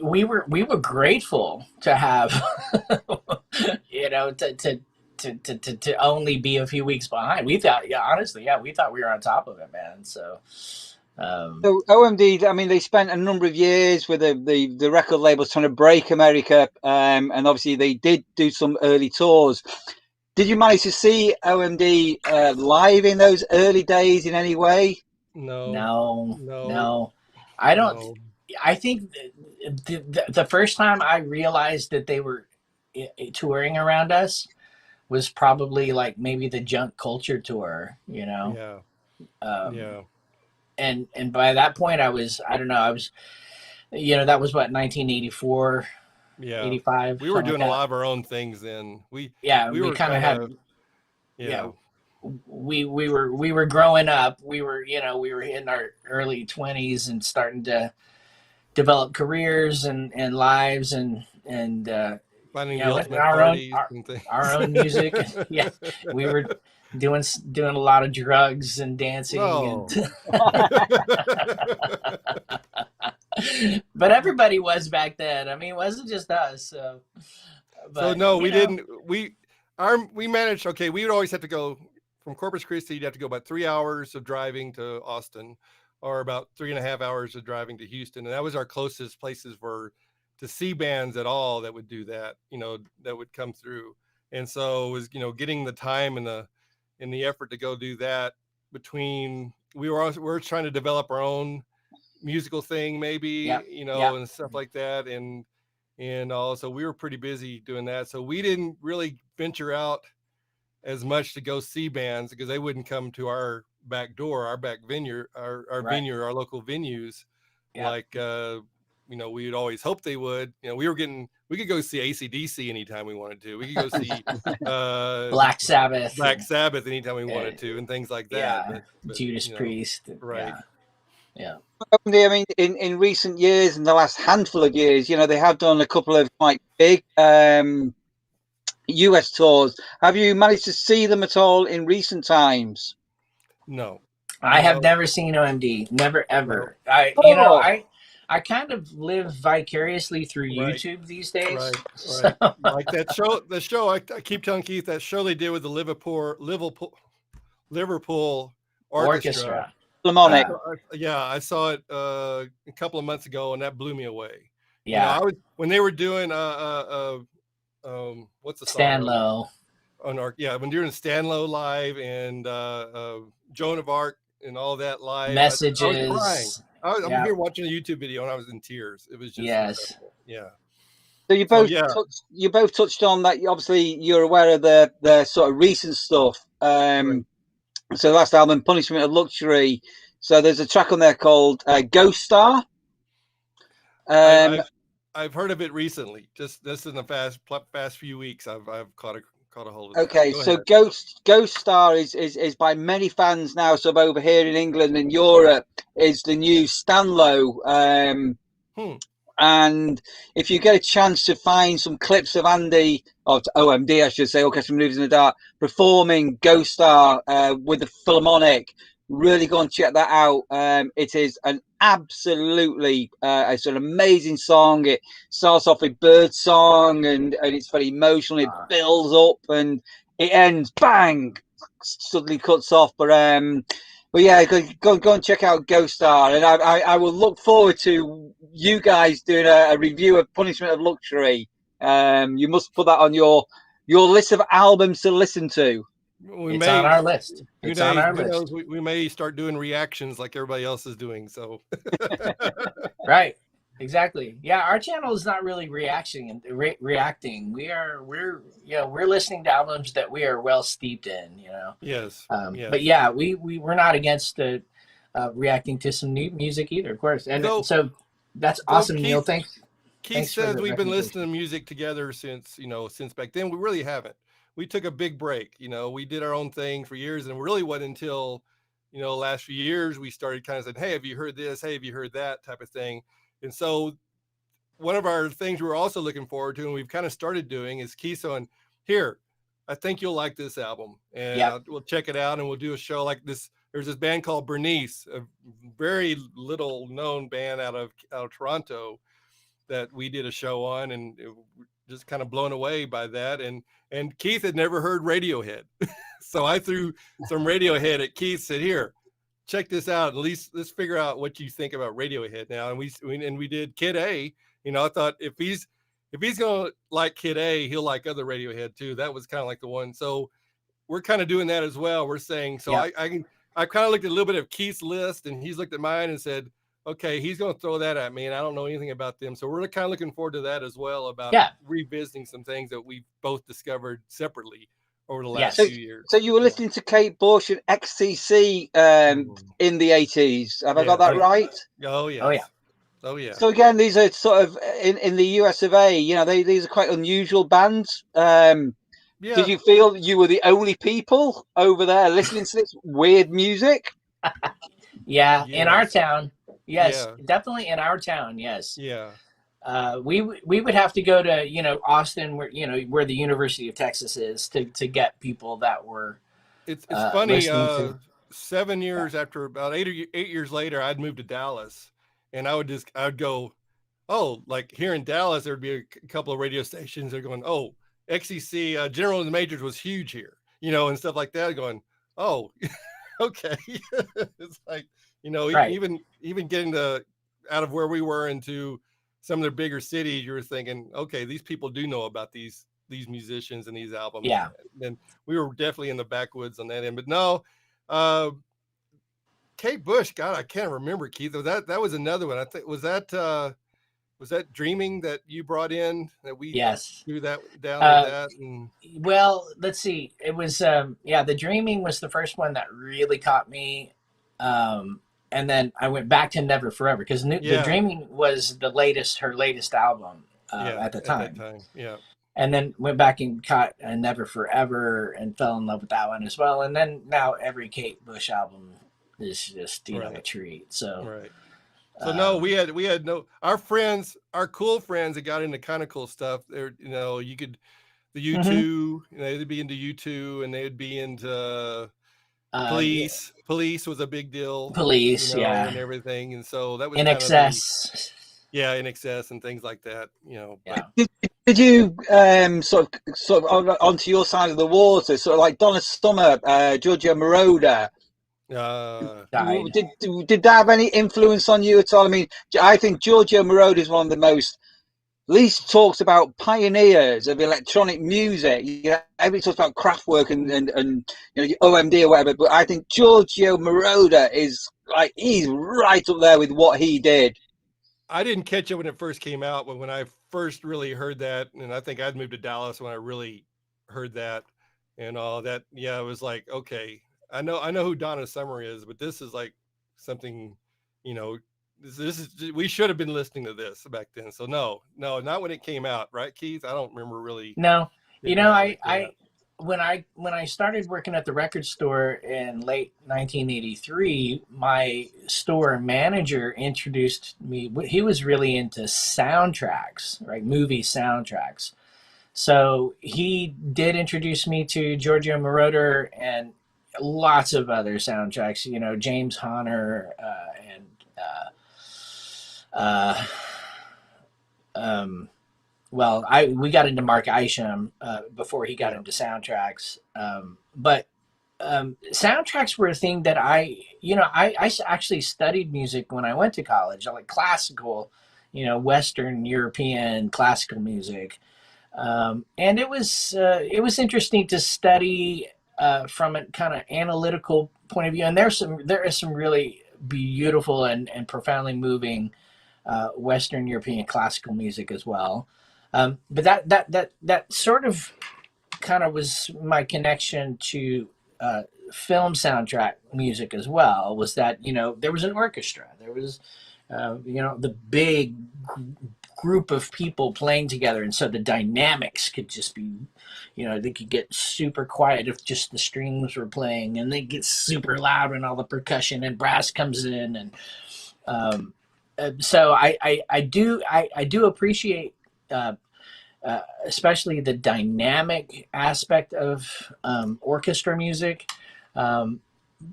we were grateful to have you know, to only be a few weeks behind. We thought, yeah, honestly, yeah, we thought we were on top of it, man. So So OMD, I mean, they spent a number of years with the record labels trying to break America, and obviously they did do some early tours. Did you manage to see OMD live in those early days in any way? No. I don't. No. I think the first time I realized that they were touring around us was probably like maybe the Junk Culture tour, you know. Yeah. And by that point I was, you know, that was what, 1984. Yeah. 85. We were doing like a lot of our own things then. We were kind of had. Yeah. We were growing up. We were in our early 20s and starting to develop careers and lives and finding you know, our own our own music. Yeah, we were doing a lot of drugs and dancing. No. But everybody was back then. I mean, it wasn't just us. So, but, no, we didn't. We managed. Okay, we would always have to go from Corpus Christi. You'd have to go about 3 hours of driving to Austin, or about 3.5 hours of driving to Houston, and that was our closest places to see bands at all that would do that. That would come through. And so it was getting the time and the effort to go do that. Between we were trying to develop our own musical thing, maybe, and stuff like that. And also we were pretty busy doing that. So we didn't really venture out as much to go see bands because they wouldn't come to our back door, our back venue, our venue, our local venues. Like, we would always hope they would. We could go see AC/DC anytime we wanted to. We could go see Black Sabbath anytime we wanted to, and things like that. But Judas Priest. Right. Yeah. I mean, in recent years, in the last handful of years, they have done a couple of quite big US tours. Have you managed to see them at all in recent times? No. I have never seen OMD. Never, ever. I kind of live vicariously through YouTube these days. Right. So. Like the show I keep telling Keith, that show they did with the Liverpool Orchestra. Philharmonic. I saw it a couple of months ago, and that blew me away. Yeah. When they were doing what's the Stand Low. When you're doing Stand Low live and Joan of Arc and all that live. Messages. I was crying. I'm here watching a YouTube video and I was in tears. It was just incredible. Yeah. So you both touched on that. Obviously, you're aware of the sort of recent stuff. Right. So the last album, Punishment of Luxury. So there's a track on there called Ghost Star. I've heard of it recently. Just in the past few weeks, I've caught a hold of it. Okay, so Ghost Star is by many fans now. So over here in England and Europe is the new Stanlow. And if you get a chance to find some clips of Andy, or OMD, I should say, Orchestra Maneuvers in the Dark, performing Ghost Star with the Philharmonic, really go and check that out. It is an absolutely a sort of amazing song. It starts off with bird song and it's very emotional. It builds up and it ends bang, suddenly cuts off. But yeah, go and check out Ghost Star, and I will look forward to you guys doing a review of Punishment of Luxury. You must put that on your list of albums to listen to. It's on our list. It's on our list. We may start doing reactions like everybody else is doing. So, right, exactly. Yeah, our channel is not really reacting. We're listening to albums that we are well steeped in. Yes. But yeah, we're not against reacting to some new music either, of course. And so that's awesome, Neil. Thanks. Keith says we've been listening to music together since back then. We really haven't. We took a big break. We did our own thing for years, and it really wasn't until, last few years we started kind of saying, hey, have you heard this? Hey, have you heard that type of thing? And so one of our things we're also looking forward to, and we've kind of started doing, is Keystone. Here, I think you'll like this album, and we'll check it out, and we'll do a show like this. There's this band called Bernice, a very little known band out of Toronto that we did a show on, and just kind of blown away by that. And Keith had never heard Radiohead. So I threw some Radiohead at Keith, said, here, check this out. At least let's figure out what you think about Radiohead now. And we did Kid A. I thought if he's going to like Kid A, he'll like other Radiohead too. That was kind of like the one. So we're kind of doing that as well. We're saying, so I kind of looked at a little bit of Keith's list, and he's looked at mine and said, okay, he's going to throw that at me, and I don't know anything about them. So we're kind of looking forward to that as well, about revisiting some things that we both discovered separately over the last few years. So you were listening to Kate Bush and XTC in the 80s. Have I got that right? Oh, yeah. Oh, yeah. Oh, yeah. So again, these are sort of in the US of A, these are quite unusual bands. Did you feel you were the only people over there listening to this weird music? Yeah, in our town. Yes, definitely in our town. Yes. Yeah. We would have to go to Austin, where the University of Texas is, to get people that were It's funny. listening to. 7 years after, about 8 years later, I'd moved to Dallas, and I'd go, oh, like here in Dallas, there'd be a couple of radio stations. They're going, oh, XCC, General and the Majors was huge here, and stuff like that. Going, oh, okay. It's like, Right. even getting out of where we were into some of the bigger cities, you were thinking, okay, these people do know about these musicians and these albums. Yeah. And we were definitely in the backwoods on that end. But no, Kate Bush, God, I can't remember, Keith. That was another one. I think was that Dreaming that you brought in that we Yes. threw that down with that? And... Well, let's see. It was the Dreaming was the first one that really caught me. And then I went back to Never Forever because the Dreaming was her latest album at the time. Yeah. And then went back and caught Never Forever and fell in love with that one as well. And then now every Kate Bush album is just a treat. So right. So no, we had no, our cool friends that got into kind of cool stuff. There, you could the U2, they'd be into U2 and they'd be into Police. Yeah. Police was a big deal. Police, and everything. And so that was In Excess. In Excess and things like that. Yeah. Did you sort of onto your side of the water, sort of like Donna Summer, Giorgio Moroder? Did that have any influence on you at all? I mean, I think Giorgio Moroder is one of the most least talks about pioneers of electronic music. Everybody talks about Kraftwerk and OMD or whatever, but I think Giorgio Moroder is he's right up there with what he did. I didn't catch it when it first came out, but when I first really heard that, and I think I'd moved to Dallas when I really heard that and all that, it was like, okay, I know who Donna Summer is, but this is like something, this is, we should have been listening to this back then. So no, not when it came out, right, Keith? I don't remember really. No, when I started working at the record store in late 1983, my store manager introduced me. He was really into soundtracks, right? Movie soundtracks. So he did introduce me to Giorgio Moroder and lots of other soundtracks, James Horner we got into Mark Isham before he got into soundtracks. But soundtracks were a thing that I actually studied music when I went to college. I like classical, Western European classical music. And it was interesting to study from a kind of analytical point of view. And there is some really beautiful and profoundly moving Western European classical music as well. But that sort of kind of was my connection to film soundtrack music as well, was that, there was an orchestra. There was, the big group of people playing together. And so the dynamics could just be, they could get super quiet if just the strings were playing, and they get super loud when all the percussion and brass comes in. And so I do appreciate especially the dynamic aspect of orchestra music.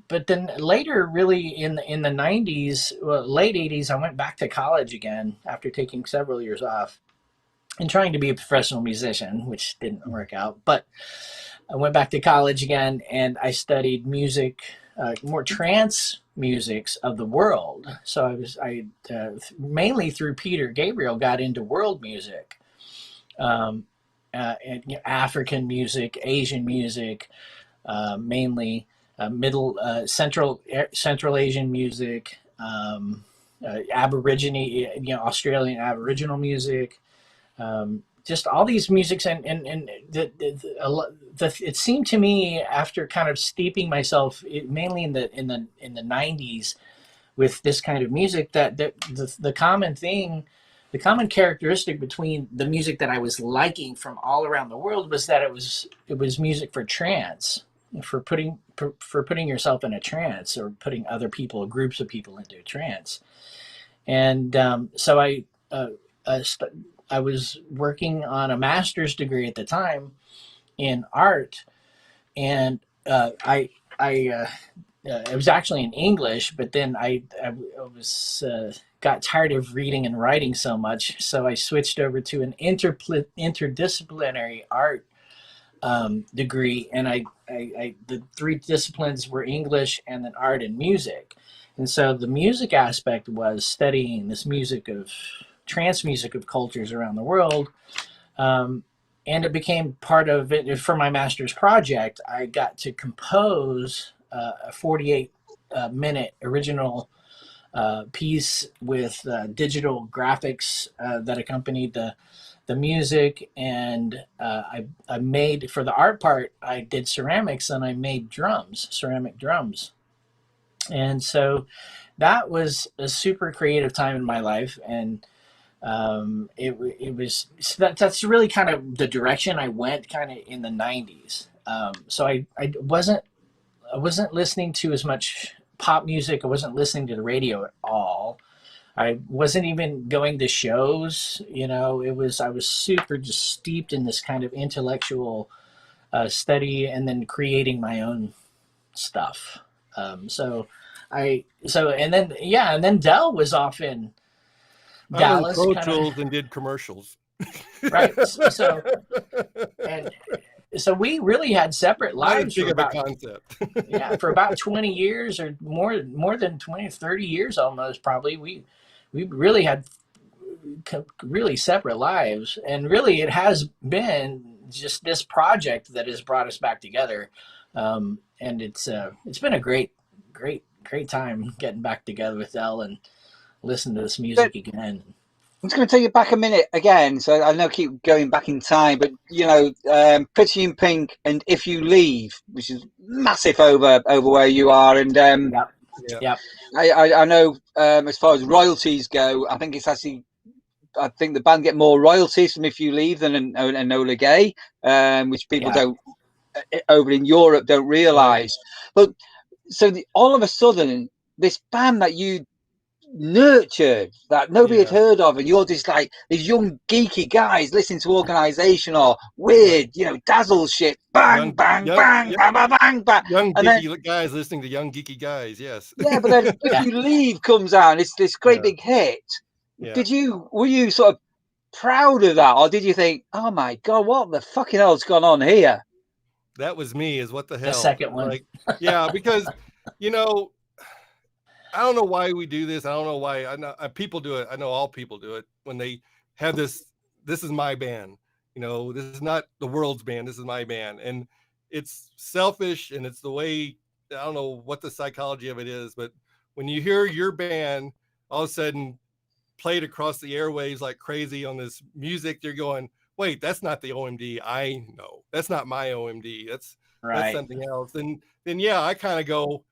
But then later, really in the 90s, late 80s, I went back to college again after taking several years off and trying to be a professional musician, which didn't work out. But I went back to college again and I studied music, more trance musics of the world. So I mainly through Peter Gabriel got into world music, and African music, Asian music, mainly Central Asian music, Aborigine, Australian Aboriginal music, just all these musics, and it seemed to me, after kind of steeping myself mainly in the 90s with this kind of music, that the common thing, the common characteristic between the music that I was liking from all around the world was that it was music for trance, for putting yourself in a trance, or putting other people, groups of people, into a trance. And so I was working on a master's degree at the time in art, and it was actually in English, but then I was got tired of reading and writing so much, so I switched over to an interdisciplinary art degree, and the three disciplines were English and then art and music. And so the music aspect was studying this music of trance music of cultures around the world. And it became part of it for my master's project. I got to compose a 48-minute original piece with digital graphics that accompanied the music, and I made, for the art part, I did ceramics, and I made ceramic drums. And so that was a super creative time in my life, and it was, so that's really kind of the direction I went kind of in the 90s. So I wasn't listening to as much pop music. I wasn't listening to the radio at all. I wasn't even going to shows. I was super just steeped in this kind of intellectual study, and then creating my own stuff. And then Dell was off in Dallas, Pro Tools, and did commercials. Right. So we really had separate lives for about, concept. for about 20 years or more than 20, 30 years almost, probably. We really had really separate lives, and really it has been just this project that has brought us back together. And it's been a great time getting back together with Dell and listen to this music again. I'm just going to take you back a minute again, so I know I keep going back in time, but Pretty in Pink and If You Leave, which is massive over where you are, and Yep. I know as far as royalties go, I think the band get more royalties from If You Leave than Enola Gay, which people don't over in Europe don't realise. But so all of a sudden, this band that you nurtured, that nobody had heard of, and you're just like these young geeky guys listening to Organisation or weird, dazzle shit, bang, bang, bang, bang, bang, bang, bang. Young geeky guys listening to young geeky guys, yes. Yeah, but then If You Leave comes out, and it's this great big hit. Yeah. Were you sort of proud of that, or did you think, oh my God, what the fucking hell's gone on here? That was me, is what the hell. The second one. Because, I don't know why we do this. I don't know why. I know people do it. I know all people do it when they have this is my band. This is not the world's band. This is my band. And it's selfish, and it's the way, I don't know what the psychology of it is, but when you hear your band all of a sudden played across the airwaves like crazy on this music, you're going, wait, that's not the OMD I know. That's not my OMD. That's something else. And then I kind of go,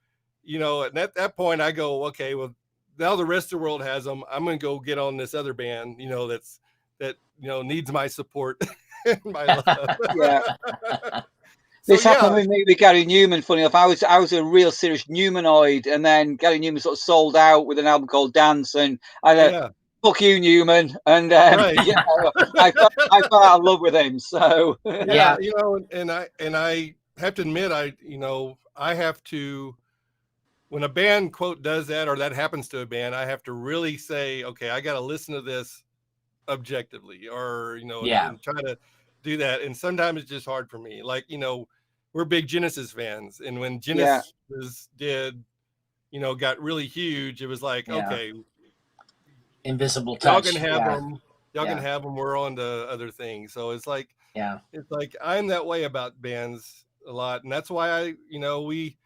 and at that point I go, okay, well, now the rest of the world has them. I'm going to go get on this other band, that needs my support and my love. This happened with me with Gary Newman. Funny enough, I was a real serious Newmanoid, and then Gary Newman sort of sold out with an album called Dance, and I fuck you, Newman, and I fell out of love with him. So and I have to admit, I have to, when a band quote does that, or that happens to a band, I have to really say, okay, I got to listen to this objectively, or and try to do that. And sometimes it's just hard for me. Like, we're big Genesis fans, and when Genesis got really huge, it was like, okay, Invisible Touch. Y'all can have them. Y'all can have them. We're on to other things. So it's like, it's like I'm that way about bands a lot, and that's why we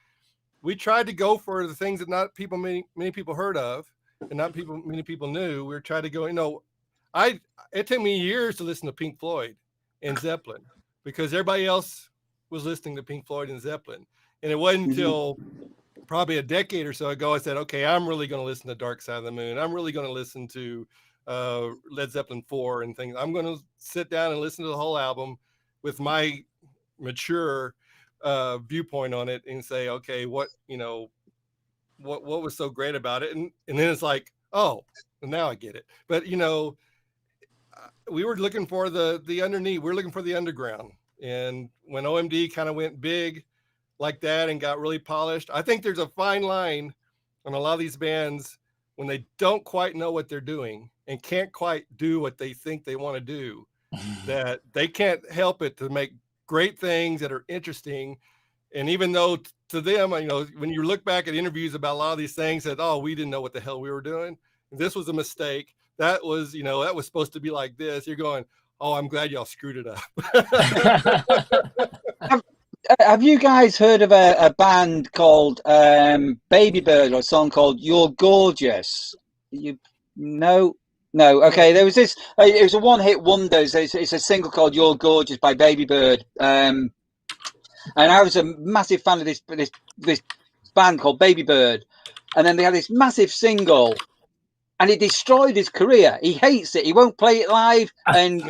tried to go for the things that not many people heard of, and not many people knew. We were trying to go. It took me years to listen to Pink Floyd and Zeppelin, because everybody else was listening to Pink Floyd and Zeppelin, and it wasn't until probably a decade or so ago I said, okay, I'm really going to listen to Dark Side of the Moon. I'm really going to listen to Led Zeppelin 4 and things. I'm going to sit down and listen to the whole album with my mature viewpoint on it and say, okay, what was so great about it? And then it's like, oh, now I get it. But we were looking for the underneath. We're looking for the underground. And when OMD kind of went big, like that and got really polished. I think there's a fine line on a lot of these bands when they don't quite know what they're doing and can't quite do what they think they want to do, that they can't help it to make great things that are interesting. And even though to them, when you look back at interviews about a lot of these things that, oh, we didn't know what the hell we were doing. This was a mistake. That was, that was supposed to be like this. You're going, oh, I'm glad y'all screwed it up. Have you guys heard of a band called Baby Bird, or a song called You're Gorgeous? No. Okay, there was this. It was a one-hit wonder. It's a single called You're Gorgeous by Baby Bird. And I was a massive fan of this band called Baby Bird. And then they had this massive single, and it destroyed his career. He hates it. He won't play it live. And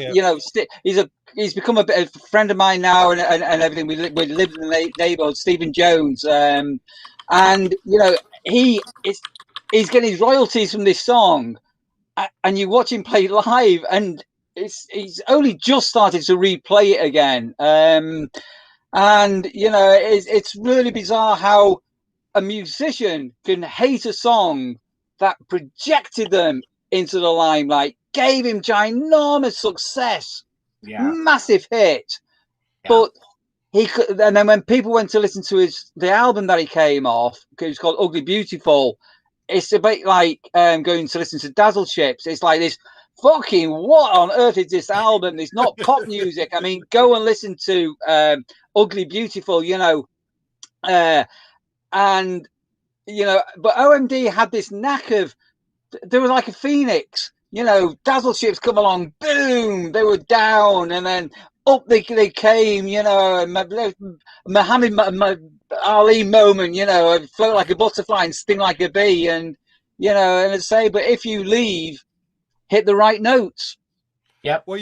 he's become a friend of mine now, and everything. We live in the neighborhood. Stephen Jones, and he's getting his royalties from this song, and you watch him play live, and he's only just started to replay it again. And it's really bizarre how a musician can hate a song that projected them into the limelight, gave him ginormous success, massive hit. But he could, and then when people went to listen to the album that he came off, it was called Ugly Beautiful. It's a bit like going to listen to Dazzle Ships. It's like this fucking, what on earth is this album? It's not pop music. I mean, go and listen to Ugly Beautiful, and but OMD had this knack of, there was like a phoenix, Dazzle Ships come along, boom, they were down, and then up they came, Muhammad Ali moment, float like a butterfly and sting like a bee, and and I say, but if you leave, hit the right notes. Yep. Well,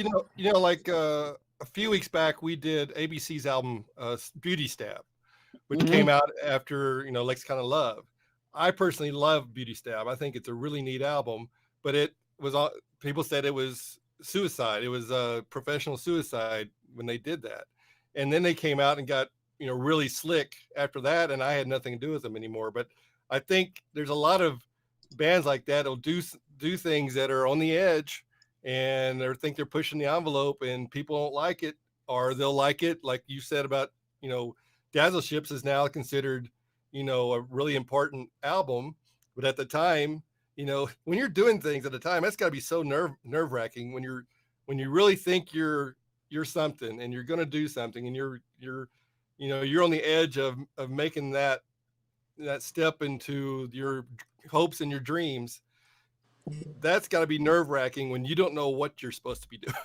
like a few weeks back, we did ABC's album Beauty Stab, which came out after Lexicon of Love. I personally love Beauty Stab. I think it's a really neat album, but it was, people said it was suicide. It was professional suicide when they did that. And then they came out and got, really slick after that, and I had nothing to do with them anymore. But I think there's a lot of bands like that will do things that are on the edge, and they think they're pushing the envelope, and people don't like it, or they'll like it, like you said about, Dazzle Ships is now considered, a really important album. But at the time, when you're doing things at the time, that's got to be so nerve wracking when you really think you're something, and you're going to do something, and you're on the edge of making that step into your hopes and your dreams. That's got to be nerve wracking when you don't know what you're supposed to be doing.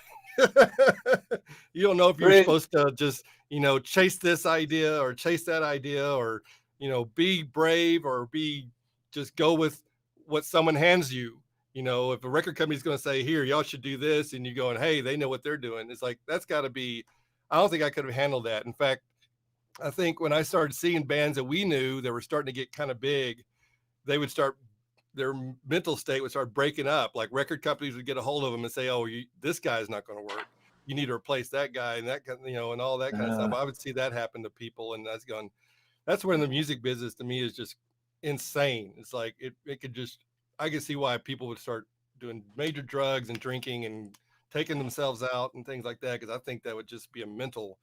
You don't know if you're supposed to just, chase this idea or chase that idea, or, be brave, or just go with what someone hands you. If a record company is going to say, here, y'all should do this, and you're going, hey, they know what they're doing. It's like, that's got to be, I don't think I could have handled that. In fact, I think when I started seeing bands that we knew that were starting to get kind of big, they would start, their mental state would start breaking up. Like record companies would get a hold of them and say, oh, this guy's not going to work. You need to replace that guy, and that, and all that kind of stuff. I would see that happen to people. And that's when the music business to me is just insane. It's like, it could just, I can see why people would start doing major drugs and drinking and taking themselves out and things like that. Cause I think that would just be a mental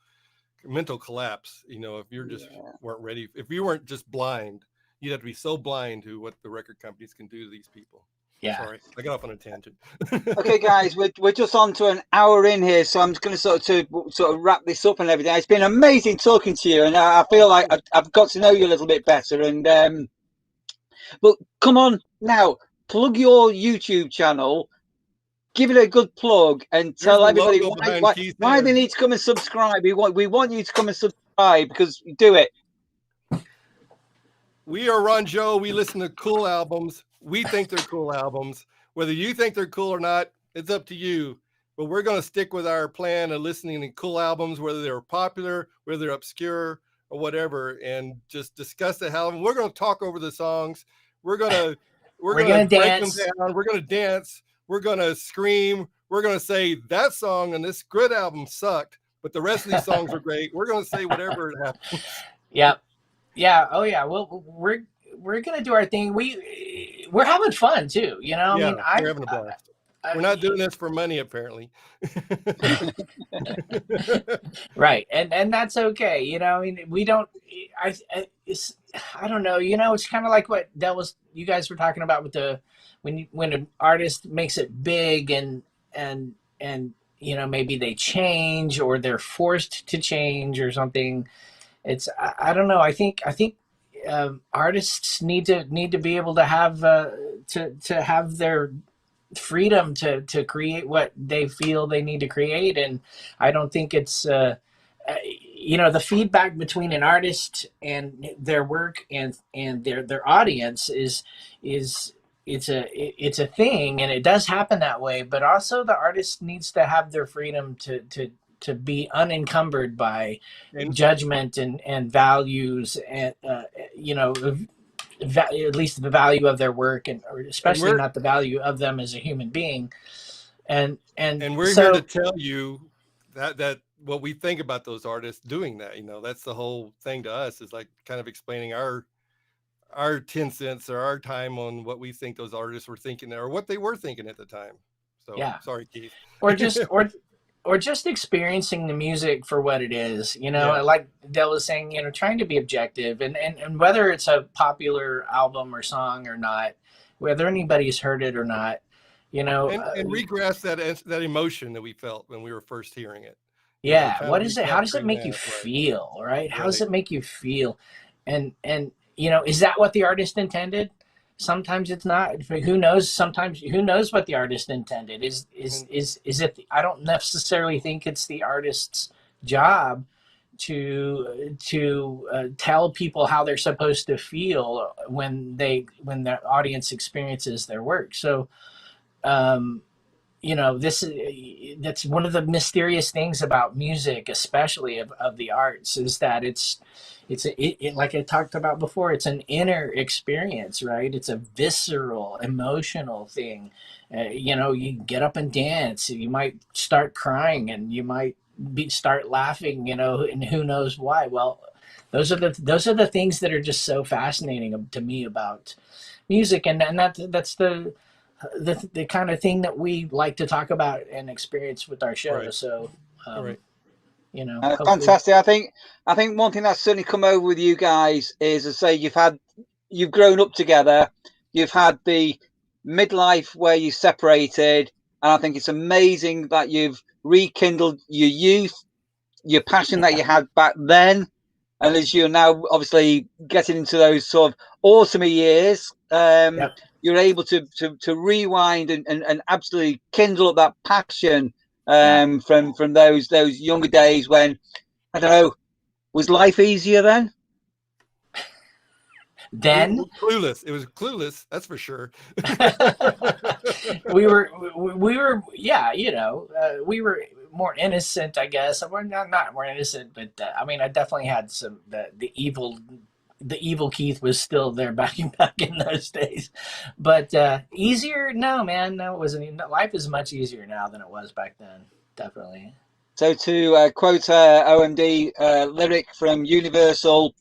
collapse. If you're just weren't ready, if you weren't just blind, you'd have to be so blind to what the record companies can do to these people. Yeah. Sorry, I got off on a tangent. Okay, guys, we're just on to an hour in here, so I'm just going to sort of wrap this up and everything. It's been amazing talking to you, and I feel like I've got to know you a little bit better. And but come on now, plug your YouTube channel, give it a good plug, and tell everybody why they need to come and subscribe. We want you to come and subscribe, because you do it. We are Renjeaux. We listen to cool albums. We think they're cool albums. Whether you think they're cool or not, it's up to you. But we're going to stick with our plan of listening to cool albums, whether they're popular, whether they're obscure, or whatever, and just discuss the album. We're going to talk over the songs. We're going to break dance. them down. We're going to dance. We're going to scream. We're going to say that song and this good album sucked, but the rest of these songs are great. We're going to say whatever it happens. Yep. Yeah. Oh yeah. Well, we're gonna do our thing. We're having fun too. You know. I Yeah, mean, we're having a blast. We're not doing this for money, apparently. right, and that's okay. You know. I mean, we don't. I don't know. You know, it's kind of like what you guys were talking about with the when an artist makes it big and you know, maybe they change or they're forced to change or something. I don't know. I think artists need to be able to have to have their freedom to create what they feel they need to create. And I don't think it's you know, the feedback between an artist and their work and their audience is it's a thing, and it does happen that way. But also the artist needs to have their freedom to be unencumbered by And judgment and values, and you know, at least the value of their work, and or especially we're not the value of them as a human being. And we're here to so tell you that what we think about those artists doing that. You know, that's the whole thing to us, is like kind of explaining our 10 cents or our time on what we think those artists were thinking or what they were thinking at the time. So yeah, sorry, Keith. or just or just experiencing the music for what it is, you know. Yeah. Like Dell was saying, you know, trying to be objective, and whether it's a popular album or song or not, whether anybody's heard it or not, you know. And regrasp that emotion that we felt when we were first hearing it. You know, Yeah, kind what of is it? How does it recapturing make you that. Right. feel, right? How does Right. it make you feel? And you know, is that what the artist intended? Sometimes it's not. Who knows? Sometimes who knows what the artist intended? Is it? I don't necessarily think it's the artist's job to tell people how they're supposed to feel when the audience experiences their work. So um, you know, that's one of the mysterious things about music, especially of the arts, is that like I talked about before, it's an inner experience, right? It's a visceral emotional thing. You know, you get up and dance, you might start crying, and you might start laughing, you know, and who knows why. Well, those are the things that are just so fascinating to me about music. And that's the kind of thing that we like to talk about and experience with our show. Right. So, Right. you know, hopefully. Fantastic. I think one thing that's certainly come over with you guys is, to say, you've grown up together, you've had the midlife where you separated, and I think it's amazing that you've rekindled your youth, your passion that you had back then, and as you're now obviously getting into those sort of autumn years, Yep. you're able to rewind and absolutely kindle up that passion Yeah. from those younger days when, I don't know, was life easier then? Then Clueless. It was clueless, that's for sure. we were, yeah, you know, we were more innocent, I guess. We're not more innocent, but I mean, I definitely had some the evil Keith was still there back in those days. But easier? No, man, no, it wasn't. Life is much easier now than it was back then. Definitely. So to quote OMD lyric from Universal,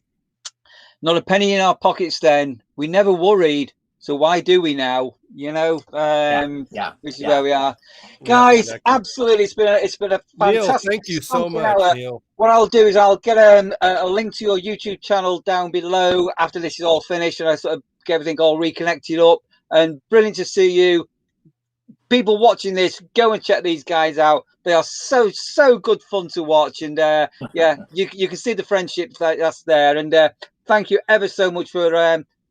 not a penny in our pockets then, we never worried, so why do we now? You know, Yeah. this is where we are. Yeah, Guys, exactly. absolutely, it's been a Neil, fantastic. thank you so much, Neil. What I'll do is I'll get a link to your YouTube channel down below after this is all finished, and I sort of get everything all reconnected up. And brilliant to see you. People watching this, go and check these guys out. They are so good fun to watch, and yeah, you can see the friendship that's there. And thank you ever so much for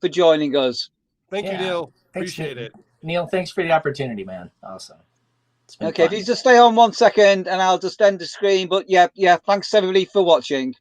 joining us. Thank you, Neil. Appreciate it. Neil, thanks for the opportunity, man. Awesome. Okay, fun. If you just stay on 1 second, and I'll just end the screen. But yeah, thanks everybody for watching.